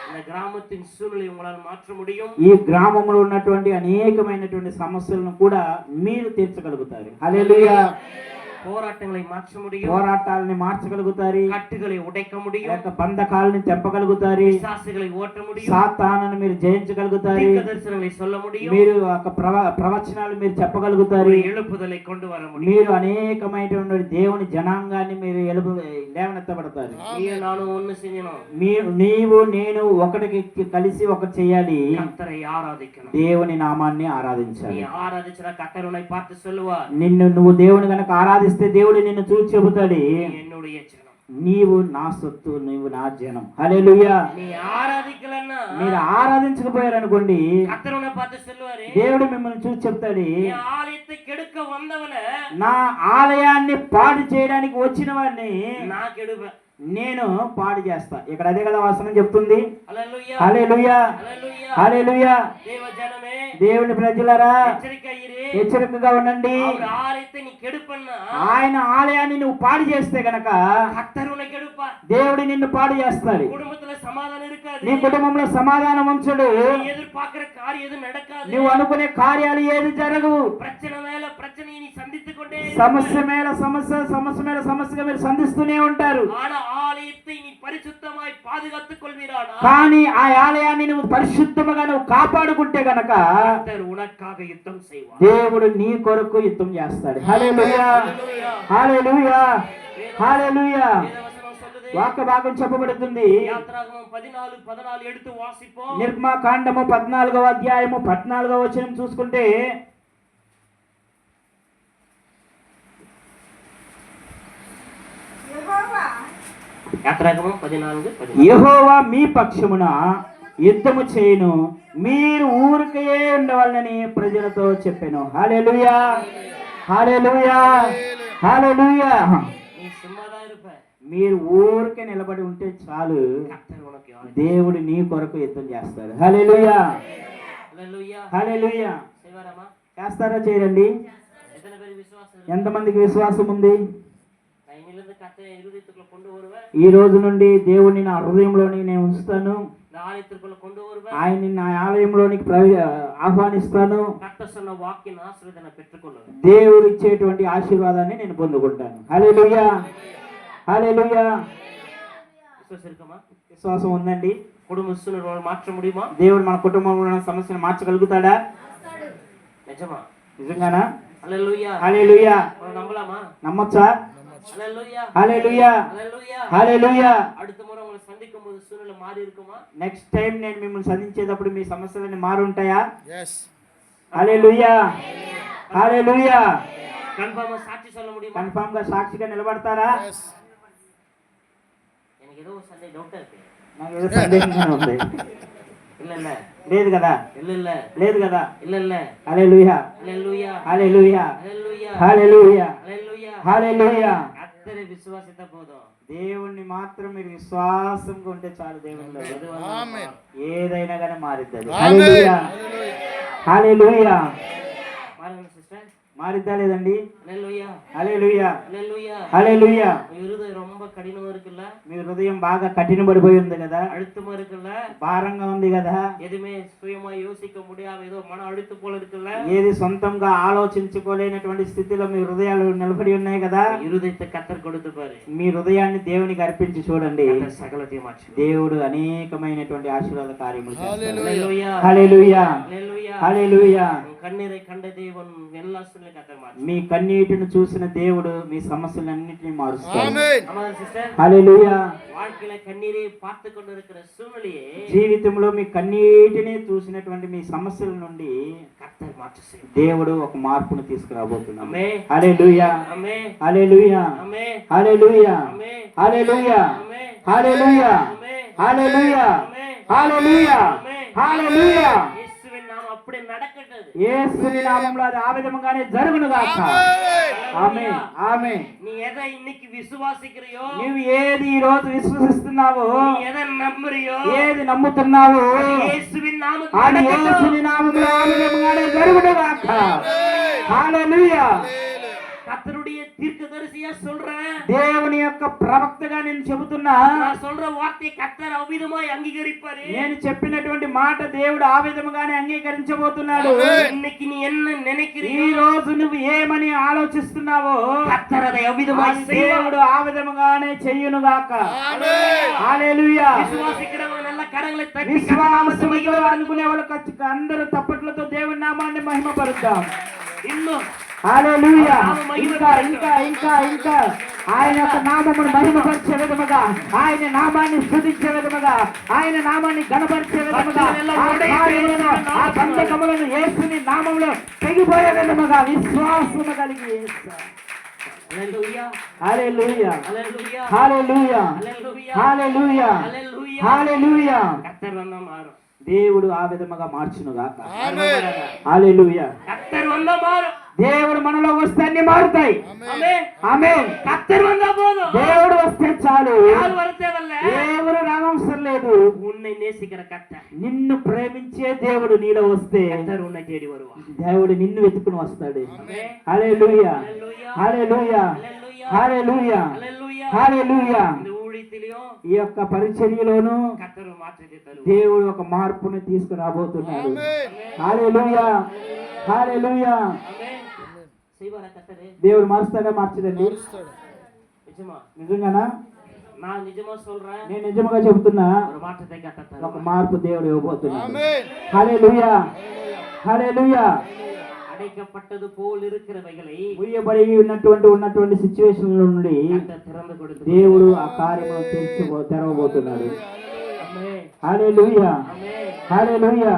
B: இந்த கிராமத்தின் சூழ்நிலை உங்களால் மாற்ற முடியும்.
A: ఈ గ్రామంలో ఉన్నటువంటి అనేకమైనటువంటి సమస్యలను కూడా మీరు తీర్చగలుగుతారు. హల్లెలూయా.
B: போராட்டங்களை மாற்ற முடியும்.
A: పోరాటాలని మార్చగలుగుతారు.
B: கட்டுகளை உடைக்க முடியும்.
A: యొక్క బంధకాలని తెంపగలుగుతారు.
B: பிசாசுகளை ஓட்ட முடியும்.
A: సాతానును మీరు జయించగలుగుతారు.
B: தீர்க்கதரிசனங்களை சொல்ல முடியும்.
A: మీరు ఒక ప్రవచనాలు మీరు చెప్పగలుగుతారు.
B: ஒரு எழுப்புதலை கொண்டு வர முடியும்.
A: మీరు అనేకమైనటువంటి దేవుని జనాంగాన్ని మీరు లేవనెత్తబడతారు.
B: நீயும் நானும் ஒண்ணு செய்யணும்.
A: నీవు నేను ఒకటికి కలిసి ఒకటి చేయాలి.
B: கர்த்தரை ஆராதிக்கணும்.
A: దేవుని నామాన్ని
B: நீ
A: ఆరాధించాలి.
B: ஆராதிச்சா கர்த்தர் உன்னை பார்த்து சொல்லுவார்,
A: నువ్వు దేవుని గనక ఆరాధిస్తే దేవుడు నిన్ను చూసి చెబుతాడు,
B: நீ என்னுடைய ஜனம்.
A: నీవు నా సొత్తు, నీవు నా జనం. హల్లెలూయా.
B: நீ ஆராதிக்கலன்னா
A: మీరు ఆరాధించకపోయారనుకోండి,
B: கர்த்தர் உன்னை பார்த்து சொல்லுவாரு,
A: దేవుడు మిమ్మల్ని చూసి చెప్తాడు,
B: நீ ஆலயத்தை கெடுக்க வந்தவன
A: నా ఆలయాన్ని పాడు చేయడానికి వచ్చిన వాడిని
B: நான் கெடுப்பேன்.
A: నేను పాడు చేస్తా. ఇక్కడ అదే కదా వచనం చెప్తుంది.
B: அல்லேலூயா,
A: హల్లెలూయా.
B: அல்லேலూயா.
A: హల్లెలూయా.
B: தேவ ஜனமே,
A: దేవుని ప్రజలారా
B: எச்சரிக்கை இரு.
A: హెచ్చరికగా ఉండండి.
B: அவர் ஆலயத்தை நீ கெடுப்பன்னா
A: ఆయన ఆలయాన్ని నువ్వు పాడు చేస్తే గనక
B: கர்த்தர் உன்னை கெடுப்பார்.
A: దేవుడు నిన్ను పాడు చేస్తాడు.
B: குடும்பத்துல சமாதானம் இருக்காது.
A: నీ కుటుంబంలో సమాధానం ఉంచడు.
B: நீ எதிர்பார்க்கிற காரியம் எதுவும் நடக்காது.
A: నువ్వు అనుకునే కార్యాలు ఏది జరగవు.
B: பிரச்சனை மேல பிரச்சனையை நீ சந்தித்துக் கொண்டே
A: సమస్య మీద సమస్య, సమస్య మీద సమస్యగా మీరు సంధిస్తూనే ఉంటారు.
B: ஆனா ஆலயத்தை நீ பரிசுத்தமாய் பாதுகாத்துக் கொள்வீரானா
A: కానీ ఆ ఆలయాన్ని నువ్వు పరిశుద్ధముగా నువ్వు కాపాడుకుంటే గనక
B: கர்த்தர் உனக்காக யுத்தம் செய்வார்.
A: దేవుడు నీ కొరకు యుద్ధం చేస్తాడు. హల్లెలూయా, హల్లెలూయా, హల్లెలూయా.
B: வேதவசனம் சொல்லுது.
A: వాక్య భాగం చెప్పబడుతుంది.
B: யாத்ராகமம் 14:14 எடுத்து வாசிப்போம்.
A: నిర్గమకాండము 14వ అధ్యాయము 14వ వచనం చూసుకుంటే,
B: యాత్రాగమం 14:14.
A: యెహోవా మీ పక్షమున యుద్ధము చేయును, మీరు ఊరికే ఉండవాలని ప్రజలతో చెప్పాను. హల్లెలూయా, హల్లెలూయా, హల్లెలూయా.
B: நீ சும்மாதான் இருப்ப.
A: మీరు ఊరికే నిలబడి ఉంటే చాలు,
B: கர்த்தர் உனக்கு யாரு?
A: దేవుడు నీ కొరకు యుద్ధం చేస్తాడు. హల్లెలూయా,
B: హల్లెలూయా.
A: హల్లెలూయా.
B: செய்வாராமா?
A: చేస్తారా చేయరండి?
B: எத்தனை பேர் விசுவாசம்?
A: ఎంతమందికి విశ్వాసం ఉంది?
B: நான் இன்னிலிருந்து கர்த்தரை இருதயத்துக்குள்ள கொண்டு வருவேன்.
A: ఈ రోజు నుండి దేవుడిని నా హృదయంలోని నేను ఉంచుతాను,
B: இந்த ஆலயத்திற்குள்ள கொண்டு வருவேன்.
A: ఆయన్ని నా ఆలయంలోనికి ఆహ్వానిస్తాను.
B: கர்த்தர் சொன்ன வாக்கின் ஆசீர்வாதத்தை நான் பெற்றுக்கொள்வேன்.
A: దేవుడు ఇచ్చేటువంటి ఆశీర్వాదాన్ని నేను పొందుకుంటాను. హల్లెలూయా, హల్లెలూయా.
B: விசுவாசம் இருக்குமா?
A: విశ్వాసం ఉందండి?
B: குடும்ப சூழ்நிலை மாற்ற முடியுமா?
A: దేవుడు మన కుటుంబంలో ఉన్న సమస్యను మార్చగలుగుతాడా?
B: நிஜமா?
A: నిజంగానా?
B: హల్లెలూయా.
A: హల్లెలూయా.
B: మనం నమ్మలామా?
A: నమ్మొచ్చా?
B: హల్లెలూయా.
A: హల్లెలూయా,
B: హల్లెలూయా.
A: హల్లెలూయా.
B: அடுத்த முறை உங்களை சந்திக்கும் போது சூழ்நிலை மாறி இருக்குமா?
A: నెక్స్ట్ టైం నేను మిమ్మల్ని సంధించేటప్పుడు మీ సమస్యలన్నీ మారుంటాయా?
C: ఎస్.
A: హల్లెలూయా, హల్లెలూయా.
B: కన్ఫర్మ్ సాక్షి சொல்ல முடியுமா?
A: కన్ఫర్మ్ గా సాక్షిగా నిలబడతారా?
C: ఎస్.
B: எனக்கு ஏதோ சந்தேகம் டவுட்டா இருக்கு.
A: నాకు ఏదో సందేహంగా ఉంది.
B: இல்ல இல்ல
A: లేదు కదా?
B: இல்ல இல்ல
A: లేదు కదా?
B: இல்ல இல்ல.
A: హల్లెలూయా,
B: హల్లెలూయా.
A: హల్లెలూయా,
B: హల్లెలూయా.
A: హల్లెలూయా,
B: హల్లెలూయా.
A: హల్లెలూయా.
B: கர்த்தரை விசுவாசித்தா போதும்.
A: దేవుణ్ణి మాత్రం మీరు విశ్వాసంగా ఉంటే చాలు, దేవునిలో
C: ఆమేన్.
A: ఏదైనా కానీ మారిద్దాడు.
C: ఆమేన్.
A: హల్లెలూయా, హల్లెలూయా.
B: மாறுங்க சிஸ்டர்.
A: మారిద్దా లేదండి?
B: హల్లెలూయా.
A: హల్లెలూయా,
B: హల్లెలూయా.
A: హల్లెలూయా.
B: உன் இருதயம் ரொம்ப கடினமா இருக்குல்ல?
A: మీ హృదయం బాగా కఠినపడిపోయి ఉంది కదా,
B: அழுத்தமா இருக்குல்ல?
A: భారంగా ఉంది కదా,
B: எதுவுமே சுயமா யோசிக்க முடியாம ஏதோ மன அழுத்து போல இருக்குல்ல?
A: ఏది సొంతంగా ఆలోచించుకోలేనటువంటి స్థితిలో మీ హృదయాలు నిలబడి ఉన్నాయి కదా,
B: இருதயத்தை கத்தர் கொடுத்து பாரு.
A: మీ హృదయాన్ని దేవునికి అర్పించి చూడండి.
B: கர்த்தர் சகலத்தையும் மாற்று.
A: దేవుడు అనేకమైనటువంటి ఆశీర్వాద కార్యములు చేస్తాడు.
B: హల్లెలూయా.
A: హల్లెలూయా,
B: హల్లెలూయా.
A: హల్లెలూయా.
B: உன் கண்ணீரை கண்ட தேவன் எல்லா சூழ்நிலை கத்தர் மாற்று.
A: మీ కన్నీటిని చూసిన దేవుడు మీ సమస్యలన్నిటిని మారుస్తాడు.
C: ఆమేన్.
B: ஆமா சிஸ்டர்.
A: హల్లెలూయా.
B: வாழ்க்கையில கண்ணீரை பார்த்து கொண்டிருக்கிற சூழ்நிலையை
A: జీవితంలో మీ కన్నీటిని చూసినటువంటి మీ సమస్యల నుండి
B: கர்த்தர் மாற்று செய்யும்.
A: దేవుడు ఒక మార్పును తీసుకురాబోతున్నాడు.
B: ஆமென்.
A: హల్లెలూయా,
B: ஆமென்.
A: హల్లెలూయా,
B: ஆமென்.
A: హల్లెలూయా,
B: ஆமென்.
A: హల్లెలూయా,
B: ஆமென்.
A: హల్లెలూయా,
B: ஆமென்.
A: హల్లెలూయా,
B: ஆமென்.
A: హల్లెలూయా,
B: ஆமென்.
A: హల్లెలూయా.
B: இயேசுவின் நாமம் அப்படி நடக்கட்டும்.
A: యేసుని నామములో అది ఆ విధముగానే జరుగును గాక. ఆమేన్, ఆమేన్.
B: நீ எதை இன்னைக்கு விசுவாசிக்கிறியோ,
A: నీవు ఏది ఈ రోజు విశ్వసిస్తున్నావో,
B: நீ எதை நம்புறியோ,
A: ఏది నమ్ముతున్నావో,
B: அது இயேசுவின் நாமத்தில்
A: అది
B: நடக்கட்டும்.
A: యేసుని నామములో ఆ విధముగానే జరుగును గాక. హల్లెలూయా.
B: கர்த்தருடைய தீர்க்கதரிசியா சொல்றேன்.
A: దేవుని యొక్క ప్రవక్తగా నేను చెబుతున్నా,
B: நான் சொல்ற வார்த்தை கர்த்தர் அவ்விதமாய் அங்கீகரிப்பாரு.
A: నేను చెప్పినటువంటి మాట దేవుడు ఆ విధముగానే అంగీకరించబోతున్నాడు.
B: இன்னைக்கு நீ என்ன
A: ఈ
B: நினைக்கிறீயோ,
A: రోజు నువ్వు ఏమని ఆలోచిస్తున్నావో,
B: கர்த்தர் அதை அவ்விதமாய்
A: అది
B: செய்வார்.
A: దేవుడు ఆ విధముగానే చెయ్యును గాక.
C: ఆమేన్.
A: హల్లెలూయా.
B: విశ్వాసిக்கிறవங்க நல்ல కరங்களை తట్టి
A: విశ్వాసముతో అనుకునే వాళ్ళకి అందరూ తప్పట్లతో దేవుని నామాన్ని మహిమపరుద్దాం.
B: இன்னும்
A: హల్లెలూయా. ఇంకా ఇంకా ఇంకా ఇంకా ఆయన యొక్క నామమును మహిమపరిచే విధముగా, ఆయన నామాన్ని స్తుతించే విధముగా, ఆయన నామాన్ని గణపరిచే విధముగా, ఆ కార్యములను, ఆ బంధకములను యేసుని నామములో తెగిపోయే విధముగా విశ్వాసము కలిగి
B: హల్లెలూయా.
A: హల్లెలూయా,
B: హల్లెలూయా.
A: హల్లెలూయా,
B: హల్లెలూయా.
A: హల్లెలూయా,
B: హల్లెలూయా.
A: హల్లెలూయా.
B: கர்த்தர் வந்தா மாறும்.
A: దేవుడు ఆ విధముగా మార్చును గాక.
C: ఆమేన్.
A: హల్లెలూయా.
B: கர்த்தர் வந்தா மாறும்.
A: దేవుడు మనలో వస్తే అన్ని మారుతాయి.
B: ஆமென்.
A: ఆమేన్.
B: கர்த்தர் வந்தா போதும்.
A: దేవుడు వస్తే చాలు,
B: யார் வர தேவையில்ல.
A: దేవుడు రావవసరం లేదు.
B: உன்னை நேசிக்கிற கர்த்தர்,
A: నిన్ను ప్రేమించే దేవుడు నీలో వస్తే
B: கர்த்தர் உன்னை தேடி வருவார்.
A: దేవుడు నిన్ను వెతుకుని వస్తాడు.
B: ஆமென்.
A: హల్లెలూయా,
B: ஹல்லேலூயா.
A: హల్లెలూయా,
B: ஹல்லேலூயா.
A: హల్లెలూయా,
B: ஹல்லேலூயா.
A: హల్లెలూయా.
B: இந்த ஊழியத்தை ஊழியத்திலையும்
A: ఈ యొక్క పరిచర్యలోను
B: கர்த்தர் ஒரு மாற்றத்தை தருவார்.
A: దేవుడు ఒక మార్పుని తీసుకురాబోతున్నాడు. హల్లెలూయా, హల్లెలూయా.
B: ஆமென். செய்வாரா கர்த்தர்?
A: దేవుడు మారుస్తాడా మార్చదండి?
C: మారుస్తాడు.
B: நிஜமா
A: నిజంగానా?
B: நான் నిజமா சொல்றேன்,
A: నేను నిజంగా చెబుతున్నా,
B: ஒரு மாற்றத்தை கர்த்தர்
A: ఒక
B: தருவார்.
A: మార్పు దేవుడు ఇవ్వబోతున్నాడు.
C: ఆమేన్.
A: హల్లెలూయా, హల్లెలూయా.
B: அடைக்கப்பட்டது போல் இருக்கிறவைகளை
A: ముయ్యబడి ఉన్నటువంటి సిచ్యువేషన్ నుండి
B: கர்த்தர் திறந்து கொடுத்து
A: దేవుడు ఆ కార్యమును తెరవబోతున్నాడు.
B: ஆமென்.
A: హల్లెలూయా,
B: ஆமென்.
A: హల్లెలూయా.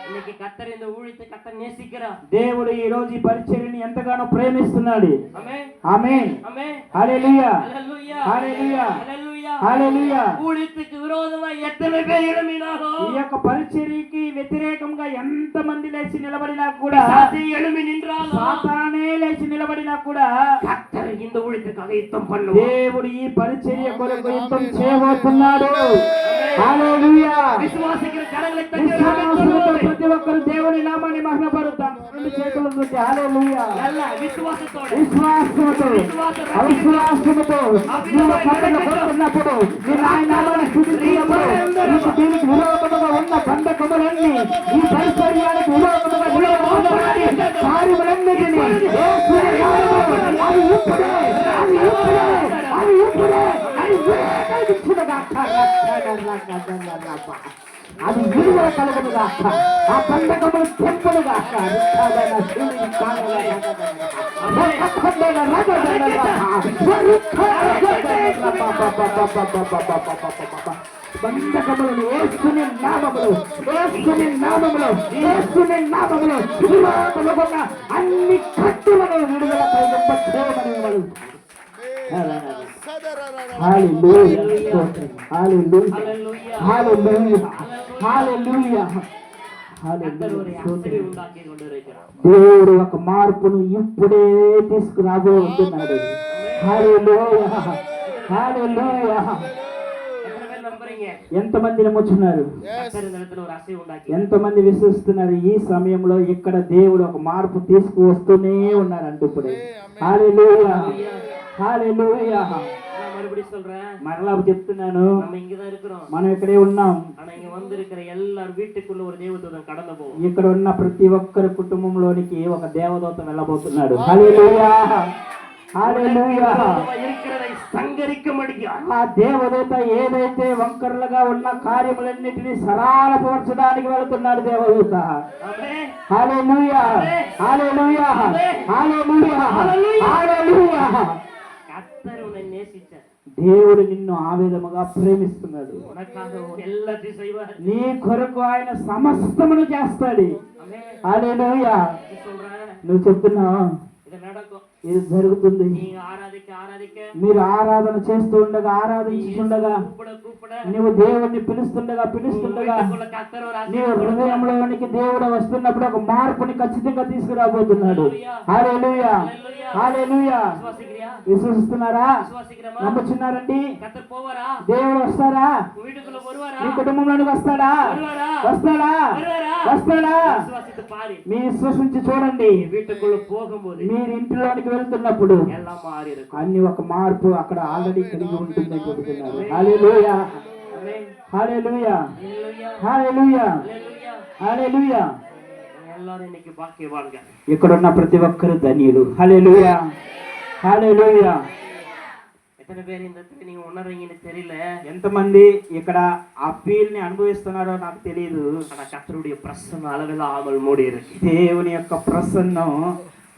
B: இன்னைக்கு கர்த்தர் இந்த ஊழியத்தை கர்த்தர் நேசிக்கிறார்.
A: దేవుడు ఈ రోజు ఈ పరిచర్యని ఎంతగానో ప్రేమిస్తున్నాడు.
B: ஆமென்.
A: ఆమేన్.
B: ஆமென்.
A: హల్లెలూయా,
B: హల్లెలూయా.
A: హల్లెలూయా,
B: హల్లెలూయా.
A: హల్లెలూయా.
B: ஊழியத்துக்கு விரோதமா எத்தனை பேர் எழும்பினாலும்
A: ఈ యొక్క పరిచర్యకి వ్యతిరేకంగా ఎంత మంది లేచి నిలబడినా కూడా,
B: சாதி எழும்பி நின்றாலும்
A: సాతానే లేచి నిలబడినా కూడా
B: கர்த்தர் இந்த ஊழியத்துக்காக யுத்தம் பண்ணுவார்.
A: దేవుడు ఈ పరిచర్య కొరకు యుద్ధం చేయబోతున్నాడు. హల్లెలూయా.
B: விசுவாசிக்கிற கரங்களை தட்டி
A: విశ్వాసముతో ప్రతి ఒక్కరు దేవుని నామాన్ని మహిమపరుద్దాం. రెండు చేతులు పెట్టి హల్లెలూయా.
B: நல்ல విశ్వాసத்தోட
A: విశ్వాసముతో, అవిశ్వాసముతో నీవు పండగ పొందుతున్నప్పుడు, నీ నాయనామని స్తుతించినప్పుడు, నీకు దీనికి విరోధముగా ఉన్న బంధకములన్నీ, ఈ పరిచర్యానికి విరోధముగా నిలబడిన కార్యములన్నిటినీ యేసుని నామములో అవి ఇప్పుడే, అవి ఇప్పుడే, అవి ఇప్పుడే, అవి వేగగించునుగాక. అది విడుదల కలుగునుగాక. ఆ బంధకములు తెంపునుగాక. బంధకములను యేసుని నామములో, యేసుని నామములో, యేసుని నామములో విరోధముగా అన్ని కట్టులను విడుదల చేయమని హల్లెలూయా, హల్లెలూయా, హల్లెలూయా, హల్లెలూయా,
B: கர்த்தர் ஒரு
A: హల్లెలూయా.
B: அசைவை உண்டாக்கி கொண்டிருக்கிறார்.
A: దేవుడు ఒక మార్పును ఇప్పుడే తీసుకురాబోతున్నాడు. హల్లెలూయా, హల్లెలూయా.
B: எத்தனை பேர் நம்புறீங்க?
A: ఎంతమంది నమ్ముచున్నారు?
B: கர்த்தர் இந்த இடத்துல ஒரு அசைவு உண்டாக்கி
A: ఎంతమంది విశ్వసిస్తున్నారు? ఈ సమయంలో ఇక్కడ దేవుడు ఒక మార్పు తీసుకువస్తూనే ఉన్నారంట ఇప్పుడు. హల్లెలూయా, హల్లెలూయా.
B: நான் மறுபடியும் சொல்றேன்,
A: మరలా చెప్తున్నాను,
B: நம்ம இங்கதான் இருக்கிறோம்.
A: మనం ఇక్కడే ఉన్నాం.
B: ஆனா இங்க வந்திருக்கிற எல்லாரும் வீட்டுக்குள்ள ஒரு தேவதூதன் கடந்து போகும்.
A: ఇక్కడ ఉన్న ప్రతి ఒక్కరి కుటుంబంలోనికి ఒక దేవదూత వెళ్ళబోతున్నాడు. హల్లెలూయా, హల్లెలూయా.
B: இருக்கிறதை సంగరిக்க முடியும்.
A: ఆ దేవదూత ఏదైతే వంకరలుగా ఉన్న కార్యములన్నిటినీ సరళపరచడానికి వెళుతున్నాడు దేవదూత.
B: ஆமென்.
A: హల్లెలూయా, హల్లెలూయా, హల్లెలూయా, హల్లెలూయా.
B: கர்த்தர் உன்னை நேசிச்சார்.
A: దేవుడు నిన్ను ఆ విధముగా ప్రేమిస్తున్నాడు.
B: உனக்காக எல்லாத்தையும் செய்வார்.
A: నీ కొరకు ఆయన సమస్తమును చేస్తాడు.
B: ஆமென்.
A: హల్లెలూయా.
B: நீ சொல்ற
A: నువ్వు చెప్తున్నావు,
B: இது நடக்கும்.
A: ఇది జరుగుతుంది.
B: நீங்க ఆరాధిக்க ఆరాధిக்க
A: మీరు ఆరాధన చేస్తూ ఉండగా, ఆరాధించుండగా,
B: கூப்பிட கூப்பிட
A: నువ్వు దేవుణ్ణి పిలుస్తుండగా
B: வீட்டுக்குள்ள கர்த்தர் ஒரு
A: నీవు
B: அசைவு
A: హృదయంలోనికి దేవుడు వస్తున్నప్పుడు ఒక మార్పుని ఖచ్చితంగా తీసుకురాబోతున్నాడు. హల్లెలూయా, హల్లెలూయా.
B: விசுவாசிக்கிறியா?
A: విశ్వసిస్తున్నారా?
B: விசுவாசிக்கிறமா?
A: నమ్ముచున్నారండి?
B: கர்த்தர் போவாரா?
A: దేవుడు వస్తారా?
B: வீட்டுக்குள்ள வருவாரா?
A: మీ కుటుంబంలోనికి వస్తాడా?
B: வருவாரா?
A: వస్తాడా?
B: வருவாரா?
A: వస్తాడా?
B: விசுவாசித்து பாரு.
A: మీ విశ్వసించి చూడండి.
B: வீட்டுக்குள்ள போகும்போது
A: మీరు ఇంటిలోనికి వెళ్తున్నప్పుడు
B: எல்லாம் மாறி இருக்கும்.
A: అన్ని ఒక మార్పు అక్కడ ఆల్రెడీ కలిగి ఉంటుందని చెబుతున్నారు. హల్లెలూయా,
B: ஆமென்.
A: హల్లెలూయా,
B: ஹல்லேலூயா.
A: హల్లెలూయా,
B: ஹல்லேலூயா.
A: హల్లెలూయా.
B: எல்லாரும் இன்னைக்கு பாக்கியவான்கள்.
A: ఇక్కడ ఉన్న ప్రతి ఒక్కరు ధన్యులు. హల్లెలూయా, హల్లెలూయా.
B: எத்தனை பேர் இந்த இடத்துல நீங்க உணர்றீங்கன்னு தெரியல.
A: ఎంతమంది ఇక్కడ ఆ ఫీల్ ని అనుభవిస్తున్నారో నాకు తెలియదు.
B: ஆனா கர்த்தருடைய பிரசன்னம் அளவில்லாமல் மூடி இருக்கு.
A: దేవుని యొక్క ప్రసన్నం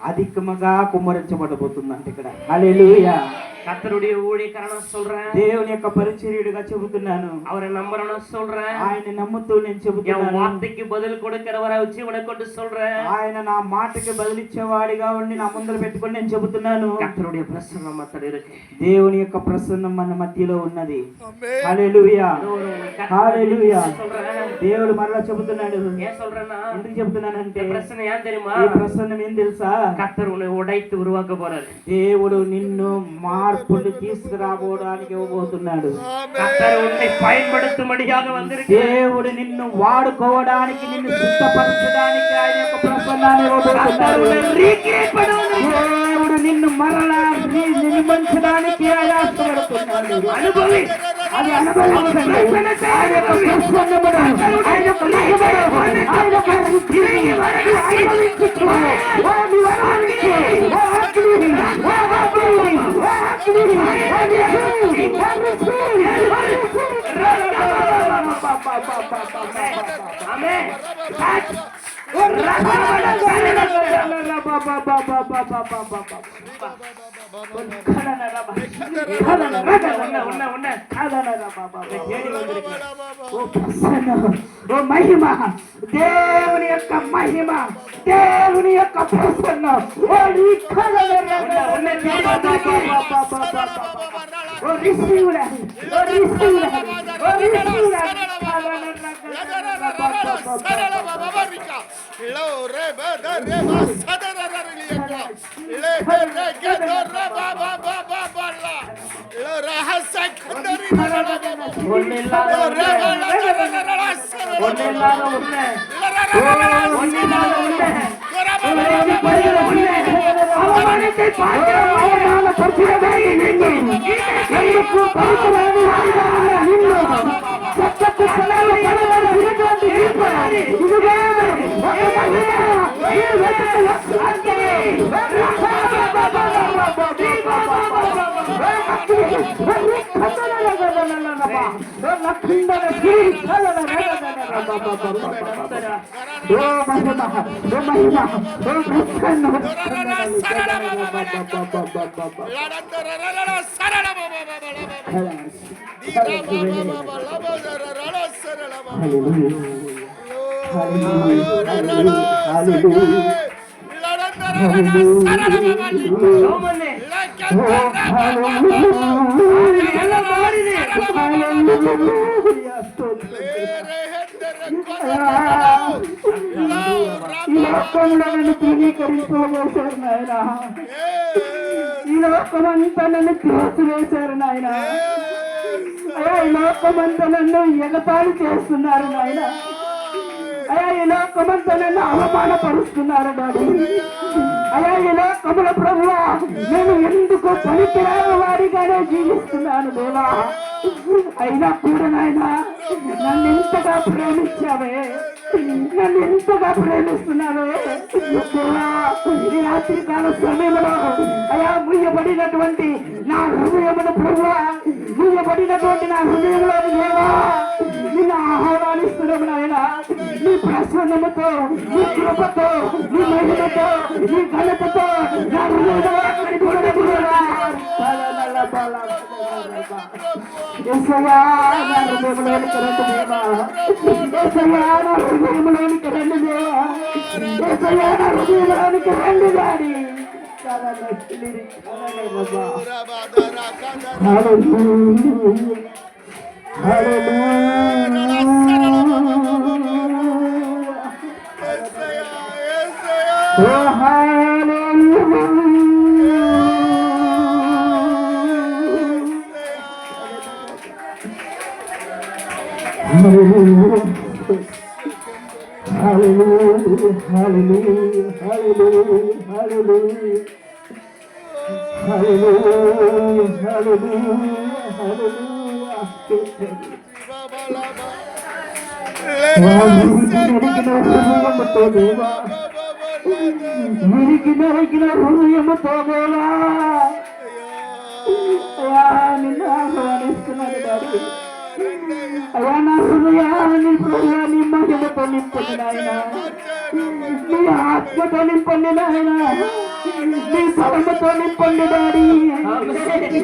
A: అధికముగా కుమ్మరించబడబోతుందంట ఇక్కడ. హల్లెలూయా.
B: கர்த்தருடைய ஊழியக்காரனா சொல்றேன்,
A: దేవుని యొక్క పరిచర్యుడిగా చెబుతున్నాను.
B: அவரை நம்புறனா சொல்றேன்,
A: ఆయన నమ్ముతూ నేను
B: என்
A: చెబుతున్నాను.
B: வார்த்தைக்கு பதில் கொடுக்கிறவரை வச்சு உனக்கு கொண்டு சொல்றேன்.
A: ఆయన నా మాటకి బదిలిచ్చేవాడిగా ఉండి నా ముందర పెట్టుకొని నేను చెబుతున్నాను.
B: கர்த்தருடைய பிரசன்னம் மத்தல இருக்கு.
A: దేవుని యొక్క ప్రసన్నం మన మధ్యలో ఉన్నది.
C: ఆమేన్.
A: హల్లెలూయా,
B: கர்த்தருடைய
A: హల్లెలూయా.
B: சொல்றேன்.
A: దేవుడు మరలా చెబుతున్నాడు.
B: ஏன் சொல்றேன்னா,
A: ఎందుకు చెబుతున్నానంటే,
B: இந்த பிரச்சனை ஏன் தெரியுமா?
A: ఈ ప్రసన్నం ఏం తెలుసా?
B: கர்த்தர் உன்னை உடைத்து உருவாக்க போறாரு.
A: దేవుడు నిన్ను మార్పుని తీసుకురాబోడానికి ఇవ్వబోతున్నాడు.
B: கர்த்தர் உன்னை பயன்படுத்தும்படியாக வந்திருக்கிறார்.
A: దేవుడు నిన్ను వాడుకోవడానికి, నిన్ను సిద్ధపరచడానికి ఆయన యొక్క ప్రసన్నాన్ని
B: கர்த்தர்
A: ఇవ్వబోతున్నాడు.
B: உன்னை recreate பண்ணுவார்.
A: దేవుడు దేవుడు నిన్ను మరలా నిర్మించడానికి ఆయాసపడుతున్నాడు. అనుభవి, అది అనుభవించండి. ఆయన యొక్క ప్రసన్నమును, ఆయన యొక్క మహిమను, ఆయన యొక్క రుచిని అనుభవించుచు. ఓ నీవు అనుభవించు. ఓ అగ్ని, ఓ అగ్ని, ఓ అగ్ని, ఓ రుచి, ఓ రుచి. ఆమేన్. ఓ మహిమ, దేవుని యొక్క మహిమ, దేవుని యొక్క ప్రసన్న. ఓ రిసీవుడా, ఓ రిసీవుడా, ఓ రిసీవుడా. ఈ లోకంలో నన్ను తృణీకరించబోసారు నాయన. ఈ లోకమంతా నన్ను త్రోసివేశారు నాయన. అయ్యా, ఈ లోకమంతా నన్ను ఎగతాళి చేస్తున్నారు నాయన. అయ్యా, ఈ లోకమంతా నన్ను అవమానపరుస్తున్నారు డాడీ. అయ్యా, ఈ లోకముల ప్రభువా, నేను ఎందుకు పనికిరాని వారిగానే జీవిస్తున్నాను దేవా. అయినా కూడా నాయన నన్ను ఎంతగా ప్రేమించావే, నన్ను ఎంతగా ప్రేమిస్తున్నావే దేవా. ఈ రాత్రికాల సమయంలో అయా ముయ్యబడినటువంటి నా హృదయమును ప్రభువా, ముయ్యబడినటువంటి నా హృదయంలో దేవా నిన్ను ఆహ్వానిస్తున్నాము నాయన. నీ ప్రసన్నముతో, నీ కృపతో, నీ మహిమతో, నీ ఘనతతో నా హృదయంలో హృదయంలోనికి రండి దేవా. హృదయంలోనికి రండి దేవా. హృదయంలోనికి రండి డాడీ. నరికిన హృదయముతో దేవా నిన్ను ఆహ్వానిస్తున్నాను డాడీ. అయ్యా, నా హృదయాన్ని ప్రభువా నీ మహిమతో నింపండి నాయన. నీ ఆత్మతో నింపండి నాయన. నీ బలముతో నింపండి డాడీ.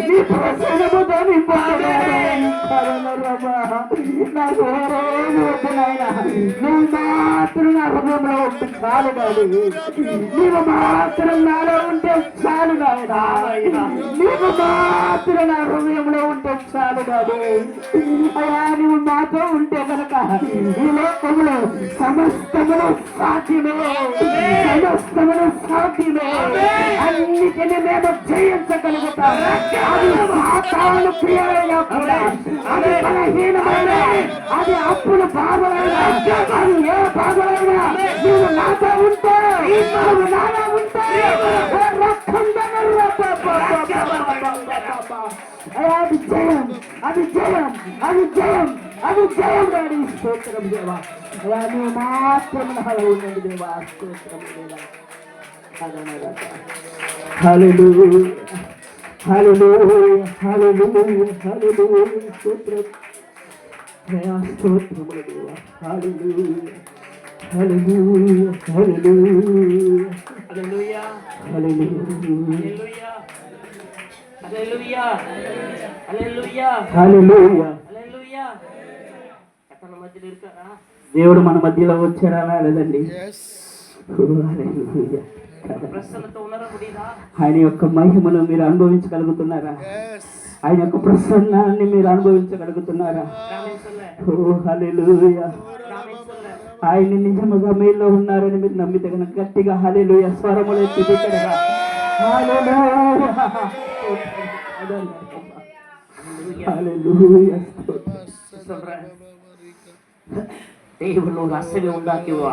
A: నీ ప్రసన్నముతో నింపండి డాడీ. నాకు వేరేమి వద్దు నాయన. నువ్వు మాత్రం నా హృదయంలో ఉంటే చాలు డాడీ. నీవు మాత్రం నాలో ఉంటే చాలు నాయన. నీవు మాత్రం నా హృదయంలో ఉంటే చాలు డాడీ. అయ్యా, నువ్వు మాతో ఉంటే కనుక ఈ లోకములో సమస్తమును సాధ్యమే, సమస్తమును సాధ్యమే. అన్నిటిని మేము జయించగలుగుతాం. అది సాతాను క్రియలైనా కూడా, అది బలహీనమైన, అది అప్పుల బాధలైనా, అది ఏ బాధలైనా నువ్వు నాతో ఉంటే, నువ్వు నాలో ఉంటే రక్తం అది జయం, అది జయం, అది జయం డాడీ. స్తోత్రం దేవా. అలా నువ్వు మాత్రం నాలో ఉండండి దేవా. స్తోత్రం దేవా. హల్లెలూయా, హల్లెలూయా, హల్లెలూయా, హల్లెలూయా. స్తోత్రం దేవా, స్తోత్రములు దేవా. హల్లెలూయా, హల్లెలూయా, హల్లెలూయా,
B: హల్లెలూయా,
A: హల్లెలూయా,
B: హల్లెలూయా, హల్లెలూయా,
A: హల్లెలూయా.
B: హల్లెలూయా. కథల మధ్యలో இருக்காரா?
A: దేవుడు మన మధ్యలో వచ్చారా లేదండి?
C: ఎస్
A: హల్లెలూయా.
B: ప్రసన్నత ఉన్నారా? முடியுதா?
A: ఆయన యొక్క మహిమను మీరు అనుభవించగలుగుతున్నారా?
C: ఎస్
A: ఆయన యొక్క ప్రసన్నాన్ని మీరు అనుభవించగలుగుతున్నారా?
B: ఆమేన్ சொல்ல.
A: హల్లెలూయా.
B: ఆమేన్ சொல்ல.
A: ఆయన నిజముగా మీలో ఉన్నారని మీరు నమ్మితే కనుక గట్టిగా హల్లెలూయా స్వరములు ఎత్తి బిగ్గరగా హల్లెలూయా. హల్లెలూయా.
B: சொல்றேன். దేవుడు ఒక అసలు ఉండాకివా.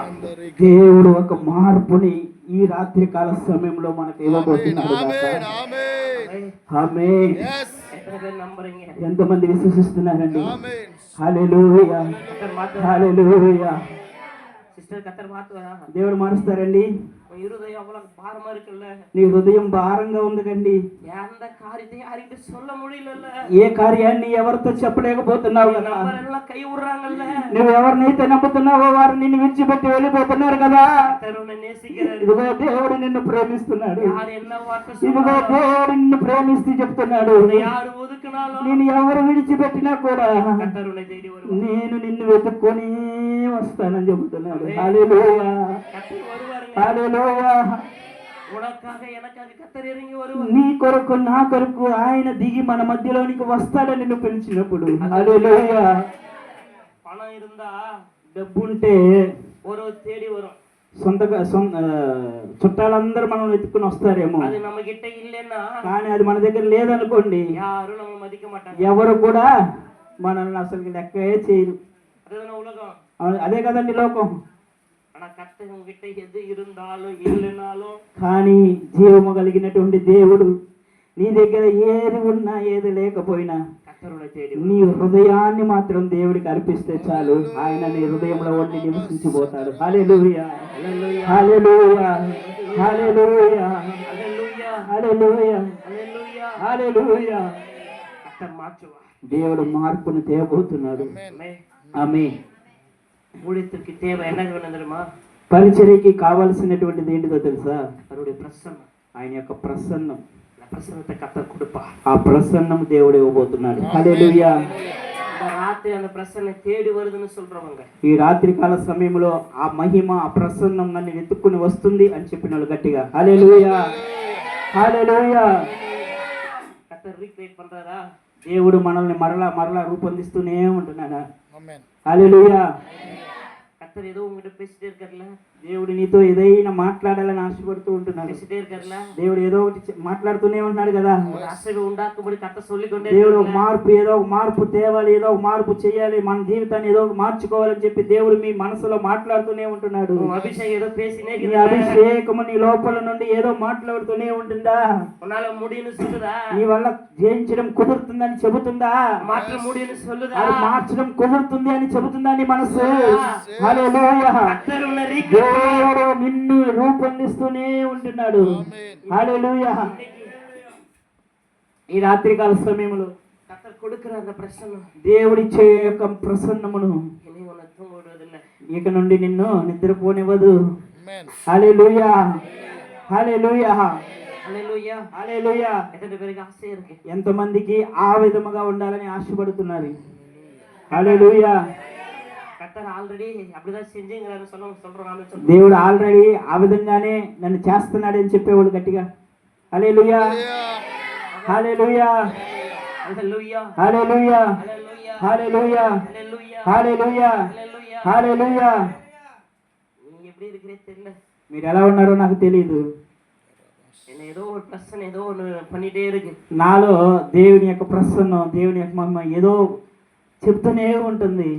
A: దేవుడు ఒక మార్పుని ఈ రాత్రి కాల సమయంలో మనకు ఇవ్వబోతున్నాడు
C: ఆమేన్
A: గాక.
C: ఆమేన్
A: ఆమేన్.
C: ఎస్
B: ఎത്ര പേര് നമ്പറിങ്?
A: ఎంతమంది విశ్వసిస్తున్నారండి?
C: ఆమేన్
A: హల్లెలూయా,
B: కతర్ మాత
A: హల్లెలూయా.
B: సిస్టర్ కతర్ మాత
A: దేవుడు మారుస్తారండి.
B: இருதயம் அவ்வளவு பாரமா இருக்குல்ல.
A: నీ హృదయం భారంగా ఉంది కండి.
B: அந்த காரியத்தை யார்கிட்ட சொல்ல முடியலல்ல.
A: ఏ కార్యాన్ని ఎవరితో చెప్పలేకపోతున్నావు కదా.
B: நம்பர் எல்லாம் கை விடுறாங்கல்ல.
A: నువ్వు ఎవరినైతే నమ్ముతున్నావో వారు నిన్ను విడిచిపెట్టి వెళ్ళిపోతున్నారు కదా.
B: கத்தர் உன்னை நேசிக்கிறாரு.
A: ఇదిగో దేవుడు నిన్ను ప్రేమిస్తున్నాడు.
B: யார் என்ன வார்த்தை
A: ఇదిగో
B: சொன்னாலும்,
A: దేవుడు నిన్ను ప్రేమిస్తూ చెప్తున్నాడు,
B: உன்னை யார் ஒதுக்குனாலும்
A: నేను ఎవరు విడిచిపెట్టినా కూడా
B: கத்தர் உன்னை தேடி வருவார்.
A: నేను నిన్ను వెతుక్కొని వస్తానని చెబుతున్నాడు. హల్లెలూయా,
B: கத்தர் வருவாருங்க.
A: హల్లెలూయా.
B: உனக்காக எனக்காக கத்தர் இறங்கி வருவார்.
A: నీ కొరకు నా కొరకు ఆయన దిగి మన మధ్యలోనికి వస్తాడని నిన్ను పిలిచినప్పుడు హల్లెలూయా.
B: பணம் இருந்தா
A: డబ్బుంటే
B: ஒரு தேடி வரும்.
A: చుట్టాలందరూ మనం వెతుక్కుని వస్తారేమో,
B: அது நம்ம கிட்ட இல்லைன்னா
A: కానీ అది మన దగ్గర లేదనుకోండి
B: யாரும் நம்ம மதிக்க மாட்டாங்க.
A: ఎవరు కూడా మనల్ని అసలు లెక్కే చేయరు.
B: அதுதானே உலகம்.
A: అదే కదండి లోకం.
B: ஆனா கத்தர் உங்ககிட்ட எது இருந்தாலும் இல்லைனாலும்
A: కానీ జీవము కలిగినటువంటి దేవుడు నీ దగ్గర ఏది ఉన్నా ఏది లేకపోయినా
B: கத்தர் உன்னை தேடி
A: నీ హృదయాన్ని మాత్రం దేవుడికి అర్పిస్తే చాలు, ఆయన నీ హృదయంలో ఉండి నివసించిపోతాడు. హల్లెలూయా,
B: హల్లెలూయా,
A: హల్లెలూయా, హల్లెలూయా,
B: హల్లెలూయా,
A: హల్లెలూయా,
B: హల్లెలూయా.
A: హల్లెలూయా.
B: கத்தர் மாற்றுவார்.
A: దేవుడు మార్పును తేబోతున్నాడు.
B: ஆமென்.
A: ఆమేన్.
B: ஊழியத்திற்கு தேவை என்ன வேணும் தெரியுமா?
A: పరిచర్యకి కావాల్సినటువంటిది ఏంటిదో తెలుసా?
B: அவருடைய பிரசன்னம்.
A: ఆయన యొక్క ప్రసన్నం.
B: அந்த பிரசன்னத்தை கத்தர் கொடுப்பார்.
A: ఆ ప్రసన్నం దేవుడు ఇవ్వబోతున్నాడు. హల్లెలూయా.
B: இந்த ராத்திரி அந்த பிரசன்னம் தேடி வருதுன்னு சொல்றவங்க
A: ఈ రాత్రి కాల సమయంలో ఆ మహిమ ఆ ప్రసన్నం నన్ను వెతుక్కుని వస్తుంది అని చెప్పిన వాళ్ళు గట్టిగా హల్లెలూయా, హల్లెలూయా.
B: கத்தர் ரீக்ரியேட் பண்றாரா?
A: దేవుడు మనల్ని మరలా మరలా రూపొందిస్తూనే ఉంటున్నాడా?
C: ఆమేన్
A: హల్లెలూయా.
B: கத்தர் ஏதோ உங்ககிட்ட பேசிட்டே இருக்காருல்ல,
A: దేవుడు నీతో ఏదైనా మాట్లాడాలని ఆశపడుతూ ఉంటున్నాడు.
B: பேசிட்டே இருக்காருல்ல.
A: దేవుడు ఏదో ఒకటి మాట్లాడుతూనే ఉంటున్నాడు కదా.
B: ஒரு అసలు ఉండాకబడి కత్తర్ சொல்லிக்கொண்டே
A: దేవుడు ఒక
B: இருக்காருல்ல.
A: మార్పు ఏదో ఒక మార్పు తేవాలి, ఏదో ఒక మార్పు చేయాలి, మన జీవితాన్ని ఏదో ఒక మార్చుకోవాలని చెప్పి దేవుడు మీ మనసులో మాట్లాడుతూనే ఉంటున్నాడు.
B: உன் అభిషేకం ఏదో பேசினே
A: నీ
B: இருக்குல்ல.
A: అభిషేకము నీ లోపల నుండి ఏదో మాట్లాడుతూనే ఉంటుందా?
B: உன்னால முடியும்னு சொல்லுதா?
A: నీ వల్ల జయించడం కుదురుతుందని చెబుతుందా?
B: மாற்ற முடியும்னு சொல்லுதா?
A: అది మార్చడం కుదురుతుంది అని చెబుతుందా నీ మనసు? హల్లెలూయా.
B: கத்தர் உன்னை ரீக்ரியேட்
A: దేవుడు నిన్ను రూపొందిస్తూనే ఉంటున్నాడు. హల్లెలూయా. ఈ రాత్రికాల సమయంలో
B: கத்தர் கொடுக்கிற அந்த பிரசன்னம்
A: దేవుడిచ్చే యొక్క ప్రసన్నమును
B: இனி உன்னை தூங்க விடுவதில்லை.
A: ఇక నుండి నిన్ను నిద్రపోనివ్వదు.
C: ఆమేన్
A: హల్లెలూయా, హల్లెలూయా,
B: హల్లెలూయా.
A: హల్లెలూయా.
B: எத்தனை பேருக்கு ஆசை இருக்கு?
A: ఎంతమందికి ఆ విధముగా ఉండాలని ఆశపడుతున్నారు? హల్లెలూయా.
B: கத்தர் ஆல்ரெடி அப்படிதான் செஞ்சுங்கிறாரு சொல்றோம் நாம சொல்றோம்.
A: దేవుడు ఆల్రెడీ ఆ విధంగానే నన్ను చేస్తున్నాడని చెప్పేవాడు గట్టిగా హల్లెలూయా, హల్లెలూయా,
B: హల్లెలూయా,
A: హల్లెలూయా,
B: హల్లెలూయా,
A: హల్లెలూయా,
B: హల్లెలూయా,
A: హల్లెలూయా,
B: హల్లెలూయా.
A: హల్లెలూయా.
B: நீ எப்படி இருக்கிறே தெரியல.
A: మీరు ఎలా ఉన్నారో నాకు తెలియదు.
B: என்ன ஏதோ ஒரு பிரச்சனை ஏதோ ஒன்று பண்ணிட்டே இருக்கு.
A: నాలో దేవుని యొక్క ప్రసన్నం, దేవుని యొక్క మహిమ ఏదో చెప్తూనే ఉంటుంది.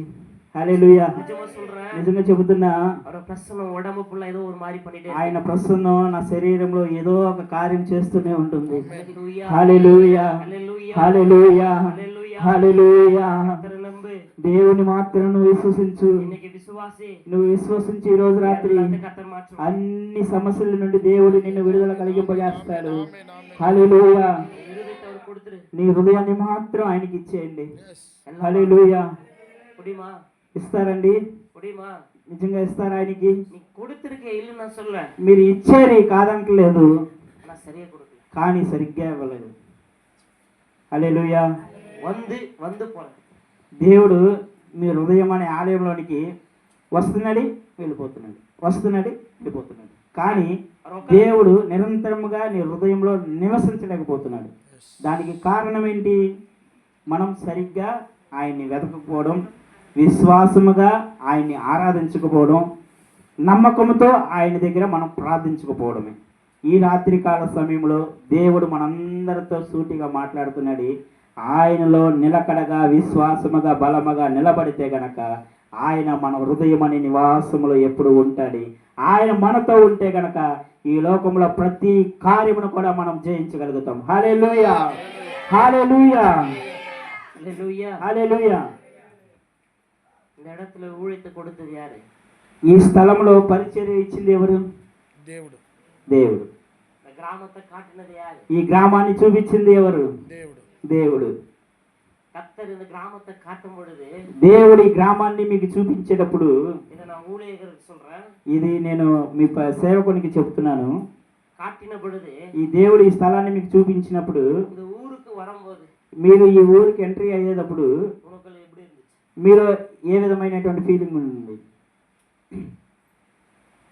A: హల్లెలూయా.
B: நிஜமா சொல்றேன்,
A: నిజంగా చెబుతున్నా,
B: அவரோட பிரச்சனை உடம்பு ஃபுல்லா ஏதோ ஒரு மாதிரி பண்ணிட்டே இருக்கு.
A: ఆయన ప్రసన్నం నా శరీరంలో ఏదో ఒక కార్యం చేస్తూనే ఉంటుంది.
B: ஹல்லேலூயா,
A: హల్లెలూయా,
B: ஹல்லேலூயா,
A: హల్లెలూయా,
B: ஹல்லேலூயா,
A: హల్లెలూయా.
B: கர்த்தரை நம்பு.
A: దేవుని మాత్రం నువ్వు విశ్వసించు.
B: இன்னைக்கு విశ్వాసి.
A: నువ్వు విశ్వసించి ఈ రోజు రాత్రి
B: కర్తర్ మార్చు.
A: అన్ని సమస్యల నుండి దేవుడు నిన్ను విడుదల కలిగింపజేస్తాడు. హల్లెలూయా.
B: இருதயத்தை அவர் கொடுத்துரு.
A: నీ హృదయాన్ని మాత్రం ఆయనకి ఇచ్చేయండి. హల్లెలూయా.
B: முடியுமா?
A: ఇస్తారండి?
B: முடியுமா?
A: నిజంగా ఇస్తారా ఆయనకి?
B: நீ கொடுத்திருக்க இல்ல நான் சொல்றேன்.
A: మీరు ఇచ్చేది కాదంటలేదు,
B: நான் சரியா கொடுக்கல.
A: కానీ సరిగ్గా ఇవ్వలేదు. హల్లెలూయా.
B: வந்து போறேன்.
A: దేవుడు మీ హృదయం అనే ఆలయంలోనికి వస్తున్నాడు, వెళ్ళిపోతున్నాడు, వస్తున్నాడు, వెళ్ళిపోతున్నాడు. కానీ దేవుడు నిరంతరముగా నీ హృదయంలో నివసించలేకపోతున్నాడు. దానికి కారణం ఏంటి? మనం సరిగ్గా ఆయన్ని వెతకపోవడం, విశ్వాసముగా ఆయన్ని ఆరాధించకపోవడం, నమ్మకంతో ఆయన దగ్గర మనం ప్రార్థించకపోవడమే. ఈ రాత్రికాల సమయంలో దేవుడు మనందరితో సూటిగా మాట్లాడుతున్నాడు. ఆయనలో నిలకడగా విశ్వాసముగా బలముగా నిలబడితే గనక ఆయన మన హృదయం అనే నివాసములో ఎప్పుడు ఉంటాడు. ఆయన మనతో ఉంటే గనక ఈ లోకంలో ప్రతి కార్యమును కూడా మనం జయించగలుగుతాం. హల్లెలూయా. హల్లెలూయా.
B: హల్లెలూయా.
A: హల్లెలూయా.
B: இந்த இடத்துல ஊழியத்தை கொடுத்தது யாரு?
A: ఈ స్థలంలో పరిచర్య ఇచ్చింది ఎవరు?
C: దేవుడు.
A: దేవుడు.
B: இந்த கிராமத்தை காட்டினது யாரு?
A: ఈ గ్రామాన్ని చూపించింది ఎవరు?
C: దేవుడు.
A: దేవుడు.
B: கர்த்தர் இந்த கிராமத்தை காட்டும் பொழுது,
A: దేవుడు ఈ గ్రామాన్ని మీకు చూపించేటప్పుడు,
B: இதை நான் ஊழியர்களுக்கு சொல்றேன்,
A: ఇది నేను మీ సేవకునికి చెప్తున్నాను,
B: காட்டின பொழுது
A: ఈ దేవుడు ఈ స్థలాన్ని మీకు చూపించినప్పుడు,
B: இந்த ஊருக்கு வரும்போது
A: మీరు ఈ ఊరికి ఎంట్రీ అయ్యేటప్పుడు
B: உனக்குள்ள எப்படி இருந்துச்சு?
A: మీరు ఏ విధమైనటువంటి ఫీలింగ్ ఉంది?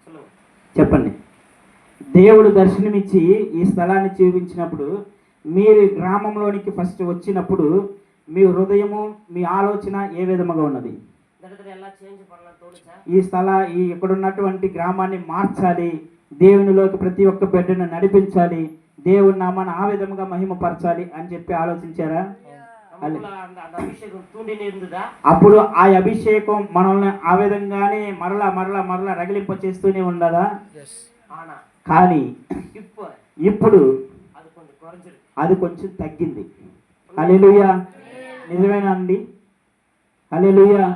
B: சொல்லுங்க.
A: చెప్పండి. దేవుడు దర్శనమిచ్చి ఈ స్థలాన్ని చూపించినప్పుడు, మీరు గ్రామంలోనికి ఫస్ట్ వచ్చినప్పుడు మీ హృదయము, మీ ఆలోచన ఏ విధముగా ఉన్నది?
B: இந்த இடத்துல எல்லாம் சேஞ்ச் பண்ணலாம் தோணுச்சா?
A: ఈ ఇక్కడ ఉన్నటువంటి గ్రామాన్ని మార్చాలి, దేవునిలోకి ప్రతి ఒక్క బిడ్డను నడిపించాలి, దేవుని నామాన్ని ఆ విధముగా మహిమపరచాలి అని చెప్పి ఆలోచించారా?
B: நமக்குள்ள அந்த அந்த அபிஷேகம் தூண்டினே இருந்ததா?
A: అప్పుడు ఆ అభిషేకం మనల్ని ఆ విధంగానే మరలా మరలా మరలా రగిలింప చేస్తూనే ఉండదా?
B: ஆனா
A: కానీ ఇప్పుడు
B: அது கொஞ்சம் குறைஞ்சிருக்கு.
A: అది కొంచెం తగ్గింది. హల్లెలూయా. నిజమేనా అండి? హల్లెలూయా.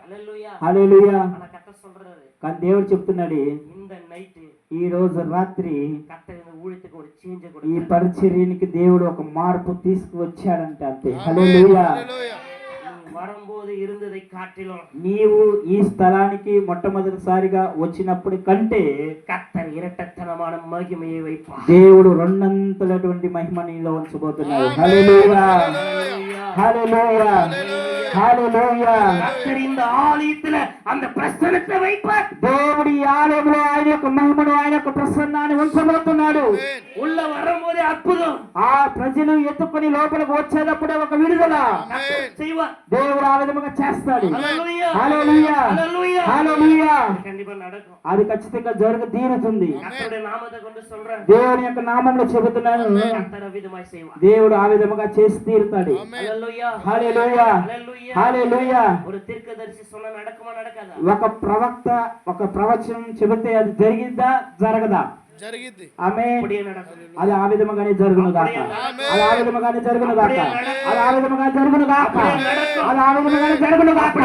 B: ஹல்லேலூயா.
A: హల్లెలూయా.
B: ஆனா கர்த்தர் சொல்றாரு,
A: కానీ దేవుడు చెప్తున్నాడు,
B: இந்த நைட்
A: ఈ రోజు రాత్రి
B: கர்த்தர் இந்த ஊழியத்துக்கு ஒரு சேஞ்ச்
A: ఈ
B: கொடுத்தார்.
A: పరిచర్యనికి దేవుడు ఒక మార్పు తీసుకువచ్చాడంటే అంతే. హల్లెలూయా.
B: நீ வரும்போது இருந்ததை காட்டிலும்
A: నీవు ఈ స్థలానికి మొట్టమొదటిసారిగా వచ్చినప్పుడు కంటే
B: கர்த்தர் இரட்டத்தனமான மகிமையை வைப்பார்.
A: దేవుడు రెండంతలటువంటి మహిమ నీలో ఉంచబోతున్నాడు. హల్లెలూయా. హల్లెలూయా. హల్లెలూయా.
B: கர்த்தர் இந்த ஆலயத்துல அந்த பிரசன்னத்தை வைப்பார்.
A: దేవుడి ఆలయంలో ఆయన యొక్క మహిమను, ఆయన యొక్క ప్రసన్నాన్ని ఉంచబోతున్నాడు.
B: உள்ள வரும்போதே అద్భుతం.
A: ఆ ప్రజలు ఎత్తుకొని లోపలికి వచ్చేటప్పుడే ఒక విడుదల
B: கர்த்தர் செய்வார்.
A: దేవుడు ఆ విధముగా చేస్తాడు.
B: హల్లెలూయా.
A: హల్లెలూయా.
B: హల్లెలూయా.
A: హల్లెలూయా.
B: கண்டிப்பா நடக்கும்.
A: అది ఖచ్చితంగా తీరుతుంది.
B: கர்த்தருடைய நாமத்தை கொண்டு சொல்றேன்,
A: దేవుని యొక్క నామంలో చెబుతున్నాను,
B: கர்த்தர் அவ்விதமாய் செய்வார்.
A: దేవుడు ఆ విధముగా చేసి తీరుతాడు.
B: హల్లెలూయా.
A: హల్లెలూయా.
B: హల్లెలూయా.
A: హల్లెలూయా.
B: ஒரு தீர்க்கதரிசி சொன்னா நடக்குமா நடக்காதா?
A: ఒక ప్రవక్త ఒక ప్రవచనం చెబితే అది జరిగిద్దా జరగదా?
C: జరిగింది.
A: ఆమేన్.
B: அப்படியே நடக்கும்.
A: అది ఆ విధముగానే జరుగును గాక. అది ఆ విధముగానే జరుగును గాక. అది ఆ విధముగా జరుగును గాక. అది ఆ విధముగానే జరుగును గాక.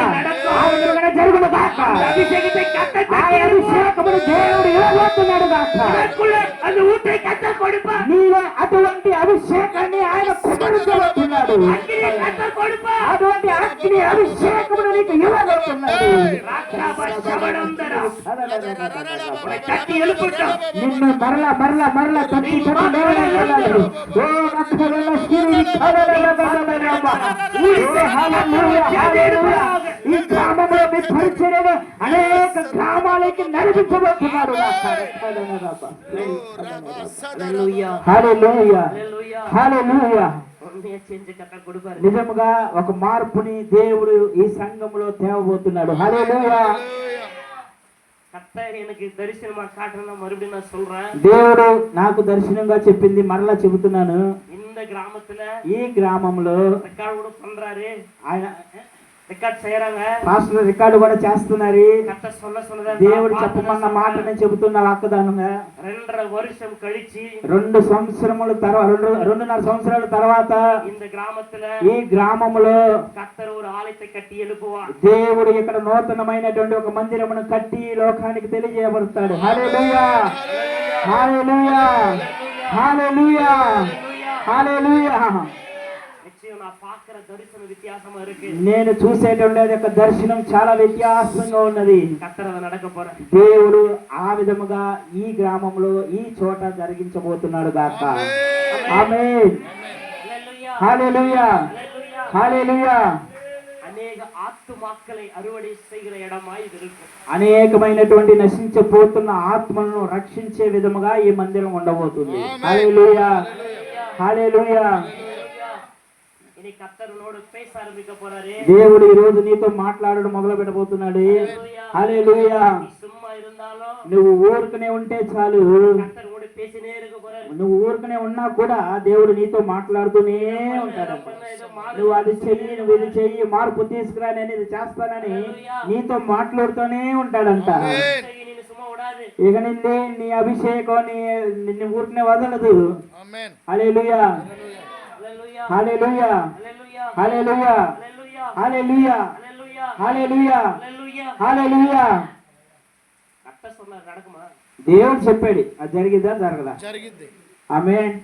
A: ఆ విధముగానే జరుగును గాక.
B: அபிஷேகத்தை கர்த்தர்
A: ఆ అభిషేకమును దేవుడు ఇవ్వబోతున్నాడు గాక.
B: உனக்குள்ள அந்த ஊற்றை கர்த்தர் கொடுப்பார்.
A: నీలో అటువంటి అభిషేకాన్ని ఆయన కుమరించబోతున్నాడు.
B: அக்கினியை கர்த்தர் கொடுப்பார்.
A: అటువంటి అగ్ని అభిషేకమును నీకు ఇవ్వబోతున్నాడు.
B: ராட்சாபஷபடந்தரா. உன்னை தட்டி எழுப்பட்டும்.
A: నిన్ను మరలా మరలా మరలా తట్టి తట్టి లేవనెత్తాడు. ఓ రక్షణ శ్రీ హల్లెలూయా. హల్లెలూయా. ఈ గ్రామంలో మీ పరిచర్యను అనేక గ్రామాలకి నడిపించబోతున్నాడు.
B: హల్లెలూయా.
A: హల్లెలూయా.
B: ஹல்லேலூயா.
A: హల్లెలూయా.
B: உண்மையை செஞ்சு கர்த்தர் கொடுப்பார்.
A: నిజముగా ఒక మార్పుని దేవుడు ఈ సంఘములో తేవబోతున్నాడు. హల్లెలూయా.
B: கர்த்தர் எனக்கு தரிசனமா காட்டுறேன். மறுபடியும் நான் சொல்றேன்,
A: దేవుడు నాకు దర్శనంగా చెప్పింది మరలా చెబుతున్నాను.
B: இந்த கிராமத்துல
A: ఈ గ్రామంలో
B: ரெக்கார்டு கூட பண்றாரு.
A: ఆయన
B: ரெக்கார்ட் செய்யறாங்க.
A: పాస్టర్ రికార్డు కూడా చేస్తున్నారు.
B: கர்த்தர் சொன்னதா
A: దేవుడు చెప్పమన్న మాటనే చెబుతున్న వాగ్దానంగా
B: 2.5 வருஷம் கழிச்சு
A: 2 సంవత్సరముల తర్వాత 2.5 సంవత్సరాల తర్వాత
B: இந்த கிராமத்துல
A: ఈ గ్రామములో
B: கர்த்தர் ஒரு ஆலயத்தை கட்டி எழுப்புவார்.
A: దేవుడు ఇక్కడ నూతనమైనటువంటి ఒక మందిరమును కట్టి లోకానికి తెలియజేయబడతాడు. హల్లెలూయా, హల్లెలూయా, హల్లెలూయా, హల్లెలూయా.
B: నిశ్చయం నా పాకర దర్శనం వ్యత్యాసమా இருக்கு.
A: నేను చూసేటువంటి యొక్క దర్శనం చాలా వ్యత్యాసంగా ఉన్నది.
B: కర్తర్ అది నడకపోరా.
A: దేవుడు ఆ విధముగా ఈ గ్రామంలో ఈ చోట జరిగించబోతున్నాడు గాక. ఆమేన్.
B: హల్లెలూయా,
A: హల్లెలూయా,
B: హల్లెలూయా,
A: హల్లెలూయా.
B: అనేక ఆత్మమక్కలై అరువడి செய்கிற இடமாய் ఇది இருக்கும்.
A: అనేకమైనటువంటి నశించిపోతున్న ఆత్మలను రక్షించే విధముగా ఈ మందిరం ఉండబోతుంది. హల్లెలూయా, హల్లెలూయా.
B: ఇని కర్తరునోడు పేస ఆరంభిక పోరారే.
A: దేవుడు ఈ రోజు నీతో మాట్లాడడం మొదలు పెట్టబోతున్నాడు. హల్లెలూయా.
B: నీ సుమ్మా இருந்தாலோ
A: నువ్వు ఊరుకునే ఉంటే చాలు.
B: కర్తరునోడు పేసినే இருக்க పోరారే.
A: నువ్వు ఊరుకునే ఉన్నా కూడా దేవుడు నీతో మాట్లాడుతూనే ఉంటాడంట. నువ్వు అది చెయ్యి, నువ్వు ఇది చెయ్యి, మార్పు తీసుకురా, నేను ఇది చేస్తానని నీతో మాట్లాడుతూనే ఉంటాడంట.
B: నేను సుమ్మా ఉడాది.
A: ఇక నిన్నే నీ అభిషేకం నిన్ను ఊరికనే వదలదు. హల్లెలూయా,
B: హల్లెలూయా,
A: హల్లెలూయా,
B: హల్లెలూయా,
A: హల్లెలూయా,
B: హల్లెలూయా,
A: హల్లెలూయా,
B: హల్లెలూయా,
A: హల్లెలూయా,
B: హల్లెలూయా.
A: హల్లెలూయా.
B: కర్తర్ சொன்னார் நடக்குமா?
A: దేవుడు చెప్పాడు, అది జరిగిద్దా జరగదా?
C: జరిగింది.
A: ఆమేన్.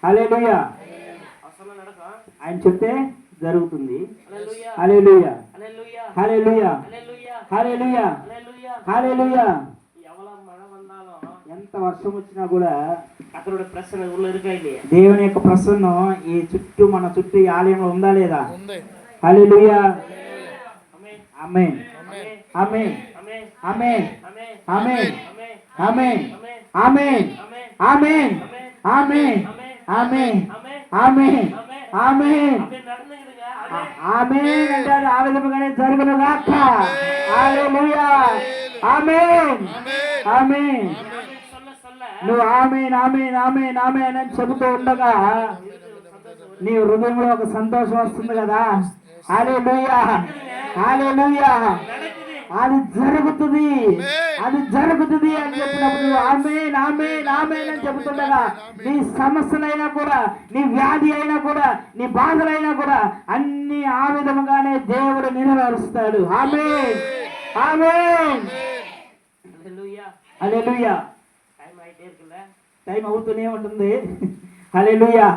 A: హల్లెలూయా.
B: అసలు నడక.
A: ఆయన చెప్తే జరుగుతుంది.
B: హల్లెలూయా,
A: హల్లెలూయా,
B: హల్లెలూయా,
A: హల్లెలూయా,
B: హల్లెలూయా,
A: హల్లెలూయా,
B: హల్లెలూయా,
A: హల్లెలూయా.
B: ఎవల మழை வந்தாலும்
A: ఎంత వర్షం వచ్చినా కూడా
B: కర్తరుడి ప్రసన్న ఉள்ள இருக்கா இல்லையா?
A: దేవుని యొక్క ప్రసన్నం ఈ చుట్టూ మన చుట్టూ ఈ ఆలయంలో ఉందా లేదా?
C: ఉంది.
A: హల్లెలూయా.
B: ఆమేన్,
A: ఆమేన్,
B: ఆమేన్,
A: ఆమేన్,
B: ఆమేన్,
A: ఆమేన్,
B: ఆమేన్,
A: ఆమేన్,
B: ఆమేన్,
A: ఆమేన్, ఆమేన్, ఆమేన్, ఆమేన్, ఆమేన్, ఆమేన్, ఆమేన్,
B: நடந்துக்குதுங்க.
A: ఆమేన్ అంటారు. ఆ విధముగానే జరుగును గాక. హల్లెలూయా. ఆమేన్, ఆమేన్.
B: சொல்ல சொல்ல
A: నువ్వు ఆమేన్, ఆమేన్, ఆమేన్, ఆమేన్ అని చెబుతూ ఉండగా నీ హృదయంలో ఒక సంతోషం వస్తుంది కదా. హల్లెలూయా, హల్లెలూయా. అది జరుగుతుంది, అది జరుగుతుంది అని చెప్పినప్పుడు ఆమేన్, ఆమేన్, ఆమేన్ అని చెబుతుండగా నీ సమస్యలైనా కూడా, నీ వ్యాధి అయినా కూడా, నీ బాధలైనా కూడా అన్ని ఆ విధముగానే దేవుడు నెరవేరుస్తాడు. ఆమేన్, ఆమేన్,
B: హల్లెలూయా.
A: హల్లెలూయా.
B: టైం అయితే இருக்குல்ல?
A: టైం అవుతూనే ఉంటుంది. హల్లెలూయా.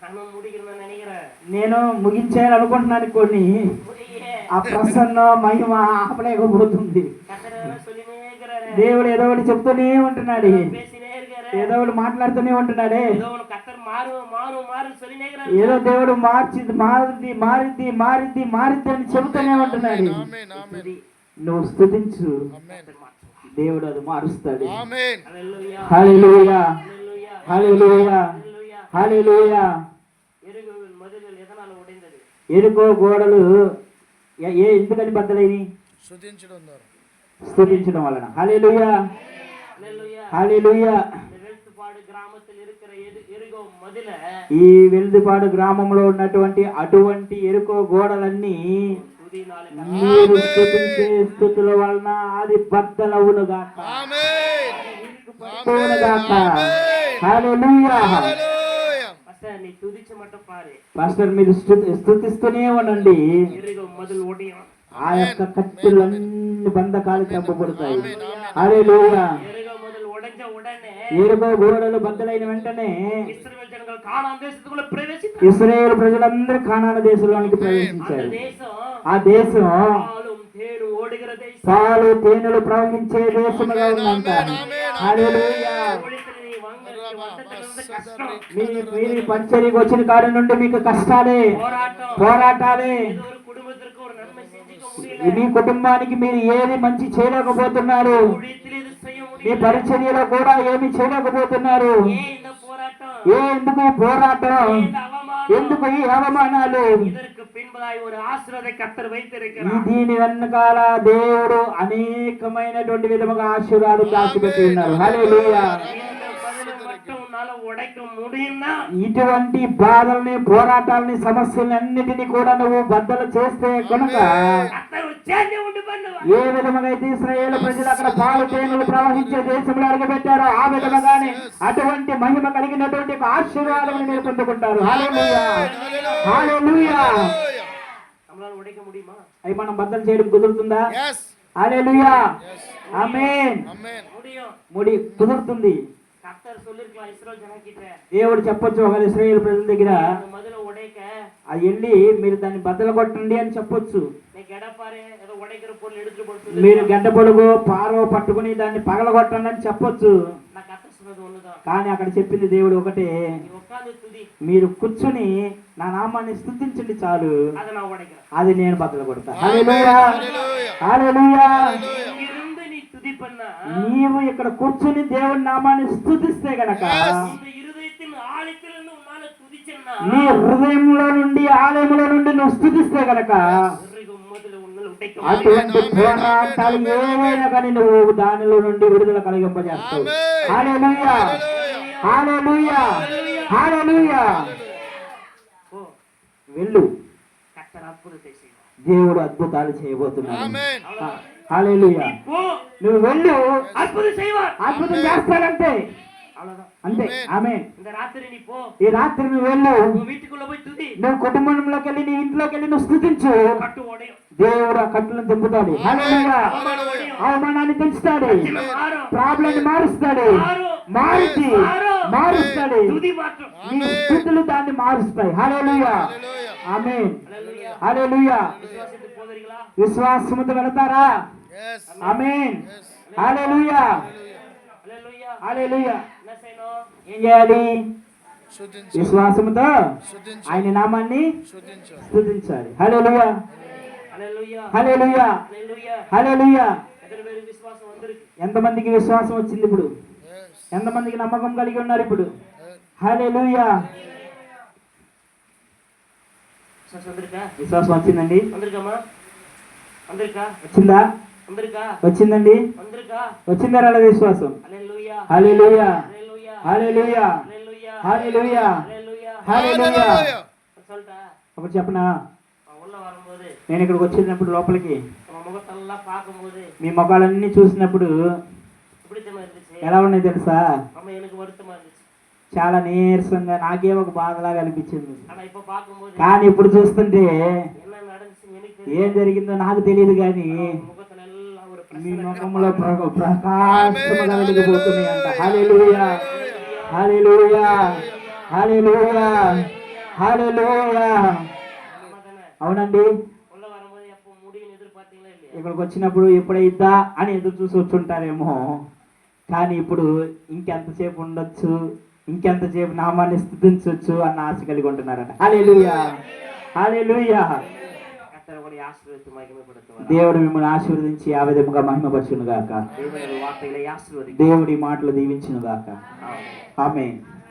B: మనం முடிக்கணும்னு நினைக்கிறேன்.
A: నేను ముగించేయాలనుకుంటున్నాను. కొన్ని
B: முடியே.
A: ఆ ప్రసన్న మహిమ ఆపలేకపోతుంది.
B: కర్తరు சொல்லினே இருக்கிறாரு.
A: దేవుడు ఏదో ఒకటి చెప్తూనే ఉంటున్నాడు,
B: பேசினே இருக்காரு.
A: ఏదో ఒకటి మాట్లాడుతూనే ఉంటున్నాడే.
B: ఏదో ఒక కర్తరు మారు మారు మారు சொல்லினே இருக்கிறாரு.
A: ఏదో దేవుడు మారిద్ది మారిద్ది మారిద్ది మారిద్ది అని చెబుతూనే ఉంటున్నాడు. నువ్వు స్తుతించు, దేవుడు అది మారుస్తాడు.
B: హల్లెలూయా,
A: హల్లెలూయా,
B: హల్లెలూయా,
A: హల్లెలూయా,
B: హల్లెలూయా.
A: హల్లెలూయా.
B: ఎరుగోవిల్ మొదలు ఎదనాల ఉడిందది.
A: ఎరుకో గోడలు ఎందుకని బద్దలైనవి?
C: స్తుతించడం ద్వారా,
A: స్తుతించడం వలన. హల్లెలూయా,
B: హల్లెలూయా.
A: హల్లెలూయా.
B: వెల్తుపాడు గ్రామத்தில் இருக்கிற ఎరుగో మొదల
A: ఈ వెల్దుపాడు గ్రామంలో ఉన్నటువంటి అటువంటి ఎరుకో గోడలన్నీ మీరు స్తుతించే స్థుతుల వలన అది బద్దలవును గాక. హల్లెలూయా.
B: నీ తుదిచి మట్ట పారే
A: పాస్టర్ మీరు స్తుతిస్తూనే ఉండండి.
B: ఎరుగో మొదలు ఉడియం.
A: ఆ యొక్క కత్తులన్నీ బంధకాలు తెంపబడతాయి. హల్లెలూయా.
B: ఎరుగో మొదలు ఉడంజ ఉడనే
A: ఎరుకో గోడలు బద్దలైన వెంటనే
B: ఇశ్రాయేలు జనங்கள் కానాను దేశంలో ప్రవేశించారు.
A: ఇశ్రాయేలు ప్రజలందరూ కానాను దేశంలోనికి ప్రవేశించారు. ఆ దేశం పాలు తేనెలు ప్రవహించే దేశముగా ఉందంట. హల్లెలూయా. మీరు పరిచర్యకు వచ్చిన కాడి నుండి మీకు కష్టాలే, పోరాటాలే. మీ కుటుంబానికి మీరు ఏది మంచి చేయలేకపోతున్నారు. మీ పరిచర్యలో కూడా ఏమి చేయలేకపోతున్నారు. ఎందుకు పోరాటం, ఎందుకు ఈ అవమానాలు? దీని వెనకాల దేవుడు అనేకమైనటువంటి విధముగా ఆశీర్వాదం దాచిపెట్టి ఉన్నారు. హల్లెలూయా.
B: உடைக்க முடியும்னா
A: ఇటువంటి బాధల్ని పోరాటాలని సమస్యల్ని అన్నిటినీ కూడా నువ్వు బద్దలు చేస్తే కనుక
B: கர்த்தர் ஒரு சேஞ்சை உண்டு பண்ணுவார்.
A: ఏ విధముగా అయితే ఇశ్రాయేలు ప్రజలు అక్కడ పాలు తేనెలు ప్రవహించే దేశంలో అడుగుపెట్టారో ఆ విధముగానే అటువంటి మహిమ కలిగినటువంటి ఒక ఆశీర్వాదములు మీరు పొందుకుంటారు. హల్లెలూయా, హల్లెలూయా.
B: நம்மளால உடைக்க முடியுமா?
A: అవి మనం బద్దలు చేయడం కుదురుతుందా?
C: Yes.
A: హల్లెలూయా, ఆమేన్.
C: Amen.
B: முடியும்.
A: కుదురుతుంది.
B: கர்த்தர் சொல்லிருக்கலாம் இஸ்ரவேல் ஜனங்கிட்ட,
A: దేవుడు చెప్పొచ్చు ఒక ఇశ్రాయేలు ప్రజల దగ్గర
B: இந்த மதுரை உடைக்க
A: అది వెళ్ళి మీరు దాన్ని బద్దలు కొట్టండి అని చెప్పొచ్చు.
B: நீ கெடப்பாரு ஏதோ உடைக்கிற பொருள் எடுத்துட்டு போட்டு
A: మీరు
B: சொல்லி
A: గడ్డ పొడుగు పారో పట్టుకుని దాన్ని పగలగొట్టండి అని చెప్పొచ్చు.
B: நான் கர்த்தர் சொன்னது ஒண்ணுதான்.
A: కానీ అక్కడ చెప్పింది దేవుడు ఒకటే,
B: நீ உட்கார்ந்து துதி,
A: మీరు కూర్చుని నా నామాన్ని స్తుతించండి చాలు,
B: அதை நான் உடைக்கிறேன்.
A: అది నేను బద్దలు కొడతా.
C: Amen.
A: హల్లెలూయా,
C: Hallelujah.
A: హల్లెలూయా.
B: இங்கிருந்து நீ துதி பண்ணா
A: నీవు ఇక్కడ కూర్చుని దేవుడి నామాన్ని స్తుతిస్తే గనక
B: இந்த இருதயத்தின் ஆழத்திலிருந்து உன்னால துதிச்சேன்னா
A: నీ హృదయంలో నుండి ఆలయంలో నుండి నువ్వు స్తుతిస్తే గనక
B: முதல்ல உன்னால உடைக்க
A: అటువంటి పోరాటాలు ఏవైనా కానీ నువ్వు దానిలో నుండి విడుదల కలిగింపజేస్తావు.
C: Amen.
A: హల్లెలూయా, హల్లెలూయా, హల్లెలూయా.
B: ఓ
A: వెళ్ళు,
B: కర్తర్ అద్భుతం చేశాడు.
A: దేవుడు అద్భుతాలు చేయబోతున్నాడు.
C: Amen.
A: హల్లెలూయా.
B: పో,
A: నువ్వు వెళ్ళు,
B: అద్భుతం చేయవార్.
A: అద్భుతం చేస్తాడంతే,
B: அவ்வளவுதான்.
A: అంతే. ఆమేన్.
B: இந்த ராத்திரி நீ போ,
A: ఈ రాత్రి నువ్వు వెళ్ళు,
B: உன் வீட்டுக்குள்ள போய் துதி,
A: నువ్వు కుటుంబంలోకి వెళ్ళి నీ ఇంట్లోకి వెళ్ళి నువ్వు స్తుతించు.
B: கட்டு உடையும்,
A: దేవుడు ఆ కట్టులను తెంపుతాడు. హల్లెలూయా.
B: அவமானம் உடையும்,
A: అవమానాన్ని పెంచుతాడు,
B: பிரச்சனை மாறும்,
A: ప్రాబ్లం మారుస్తాడు, మారుతి మారుస్తాడు.
B: துதி மாற்றும்.
A: నీ స్థితులు దాన్ని మారుస్తాయి. హల్లెలూయా,
C: Hallelujah.
A: ఆమేన్.
B: ஹல்லேலூயா.
A: హల్లెలూయా.
B: விசுவாசத்துக்கு போகிறீங்களா?
A: విశ్వాసముతో వెళతారా?
C: Yes.
A: ఆమేన్.
C: Yes.
A: హల్లెలూయా,
B: ஹல்லேலூயா.
A: హల్లెలూయా.
B: என்ன செய்யணும்?
A: ఏం చేయాలి?
C: శుద్ధించు.
A: విశ్వాసముతో
C: శుద్ధించు.
A: ఆయన నామాన్ని
C: శుద్ధించు.
A: స్తుతించాలి. హల్లెలూయా,
B: ஹல்லேலூயா.
A: హల్లెలూయా,
B: ஹல்லேலூயா.
A: హల్లెలూయా.
B: எத்தனை பேர் விசுவாசம் வந்திருக்கு?
A: ఎంతమందికి విశ్వాసం వచ్చింది ఇప్పుడు?
C: Yes.
A: ఎంతమందికి నమ్మకం కలిగి ఉన్నారు ఇప్పుడు?
C: Yes.
A: హల్లెలూయా.
B: விசுவாசம் வந்திருக்கா?
A: విశ్వాసం వచ్చిందండి?
B: வந்திருக்காமா? வந்திருக்கா?
A: వచ్చిందా?
B: வந்திருக்கா?
A: వచ్చిందండి?
B: வந்திருக்கா?
A: వచ్చిందా రాలేదా విశ్వాసం?
B: ஹல்லேலூயா.
A: హల్లెలూయా,
B: ஹல்லேலூயா.
A: హల్లెలూయా,
B: ஹல்லேலూயா.
A: హల్లెలూయా,
B: ஹல்லேலూயா.
A: హల్లెలూయా.
C: Hallelujah.
B: சொல்லிட்டா?
A: అప్పుడు చెప్పనా,
B: உள்ள வரும்போது
A: నేను ఇక్కడికి వచ్చినప్పుడు లోపలికి
B: நம்ம முகத்தெல்லாம் பார்க்கும்போது
A: మీ ముఖాలన్నీ చూసినప్పుడు
B: பிடித்தமா இருந்துச்சு.
A: ఎలా ఉన్నాయి తెలుసా?
B: ஆமா, எனக்கு வருத்தமா இருந்துச்சு.
A: చాలా నీరసంగా, నాకే ఒక బాధలాగా అనిపించింది.
B: ஆனா இப்ப பார்க்கும்போது
A: కానీ ఇప్పుడు చూస్తుంటే
B: என்ன நடந்துச்சுன்னு எனக்கு
A: ఏం
B: தெரியும்.
A: జరిగిందో నాకు తెలియదు, కానీ
B: முகத்துல எல்லாம் ஒரு
A: మీ
B: பிரச்சனை.
A: ముఖంలో ప్రకాశముగా వెలిగిపోతున్నాయి అంట. హల్లెలూయా, హల్లెలూయా, హల్లెలూయా, హల్లెలూయా.
B: ஆமா தானே?
A: అవునండి.
B: உள்ள வரும்போது எப்போ முடியும்னு எதிர்பார்த்தீங்களா இல்லையா?
A: ఇక్కడికి వచ్చినప్పుడు ఎప్పుడైద్దా అని ఎదురు చూసి వచ్చుంటారేమో, కానీ ఇప్పుడు ఇంకెంతసేపు ఉండొచ్చు, ఇంకెంతసేపు నామాన్ని స్తుతించవచ్చు అన్న ఆశ కలిగి ఉంటున్నారట. హల్లెలూయా, హల్లెలూయా.
B: கர்த்தர் உங்களை ஆசீர்வதித்து மகிமைப்படுத்துவார்.
A: దేవుడు మిమ్మల్ని ఆశీర్వదించి ఆ విధముగా మహిమపరచును గాక.
B: தேவனுடைய வார்த்தைகளை ஆசீர்வதிக்க.
A: దేవుడి మాటలు దీవించును గాక.
B: ஆமென்.
A: ఆమేన్.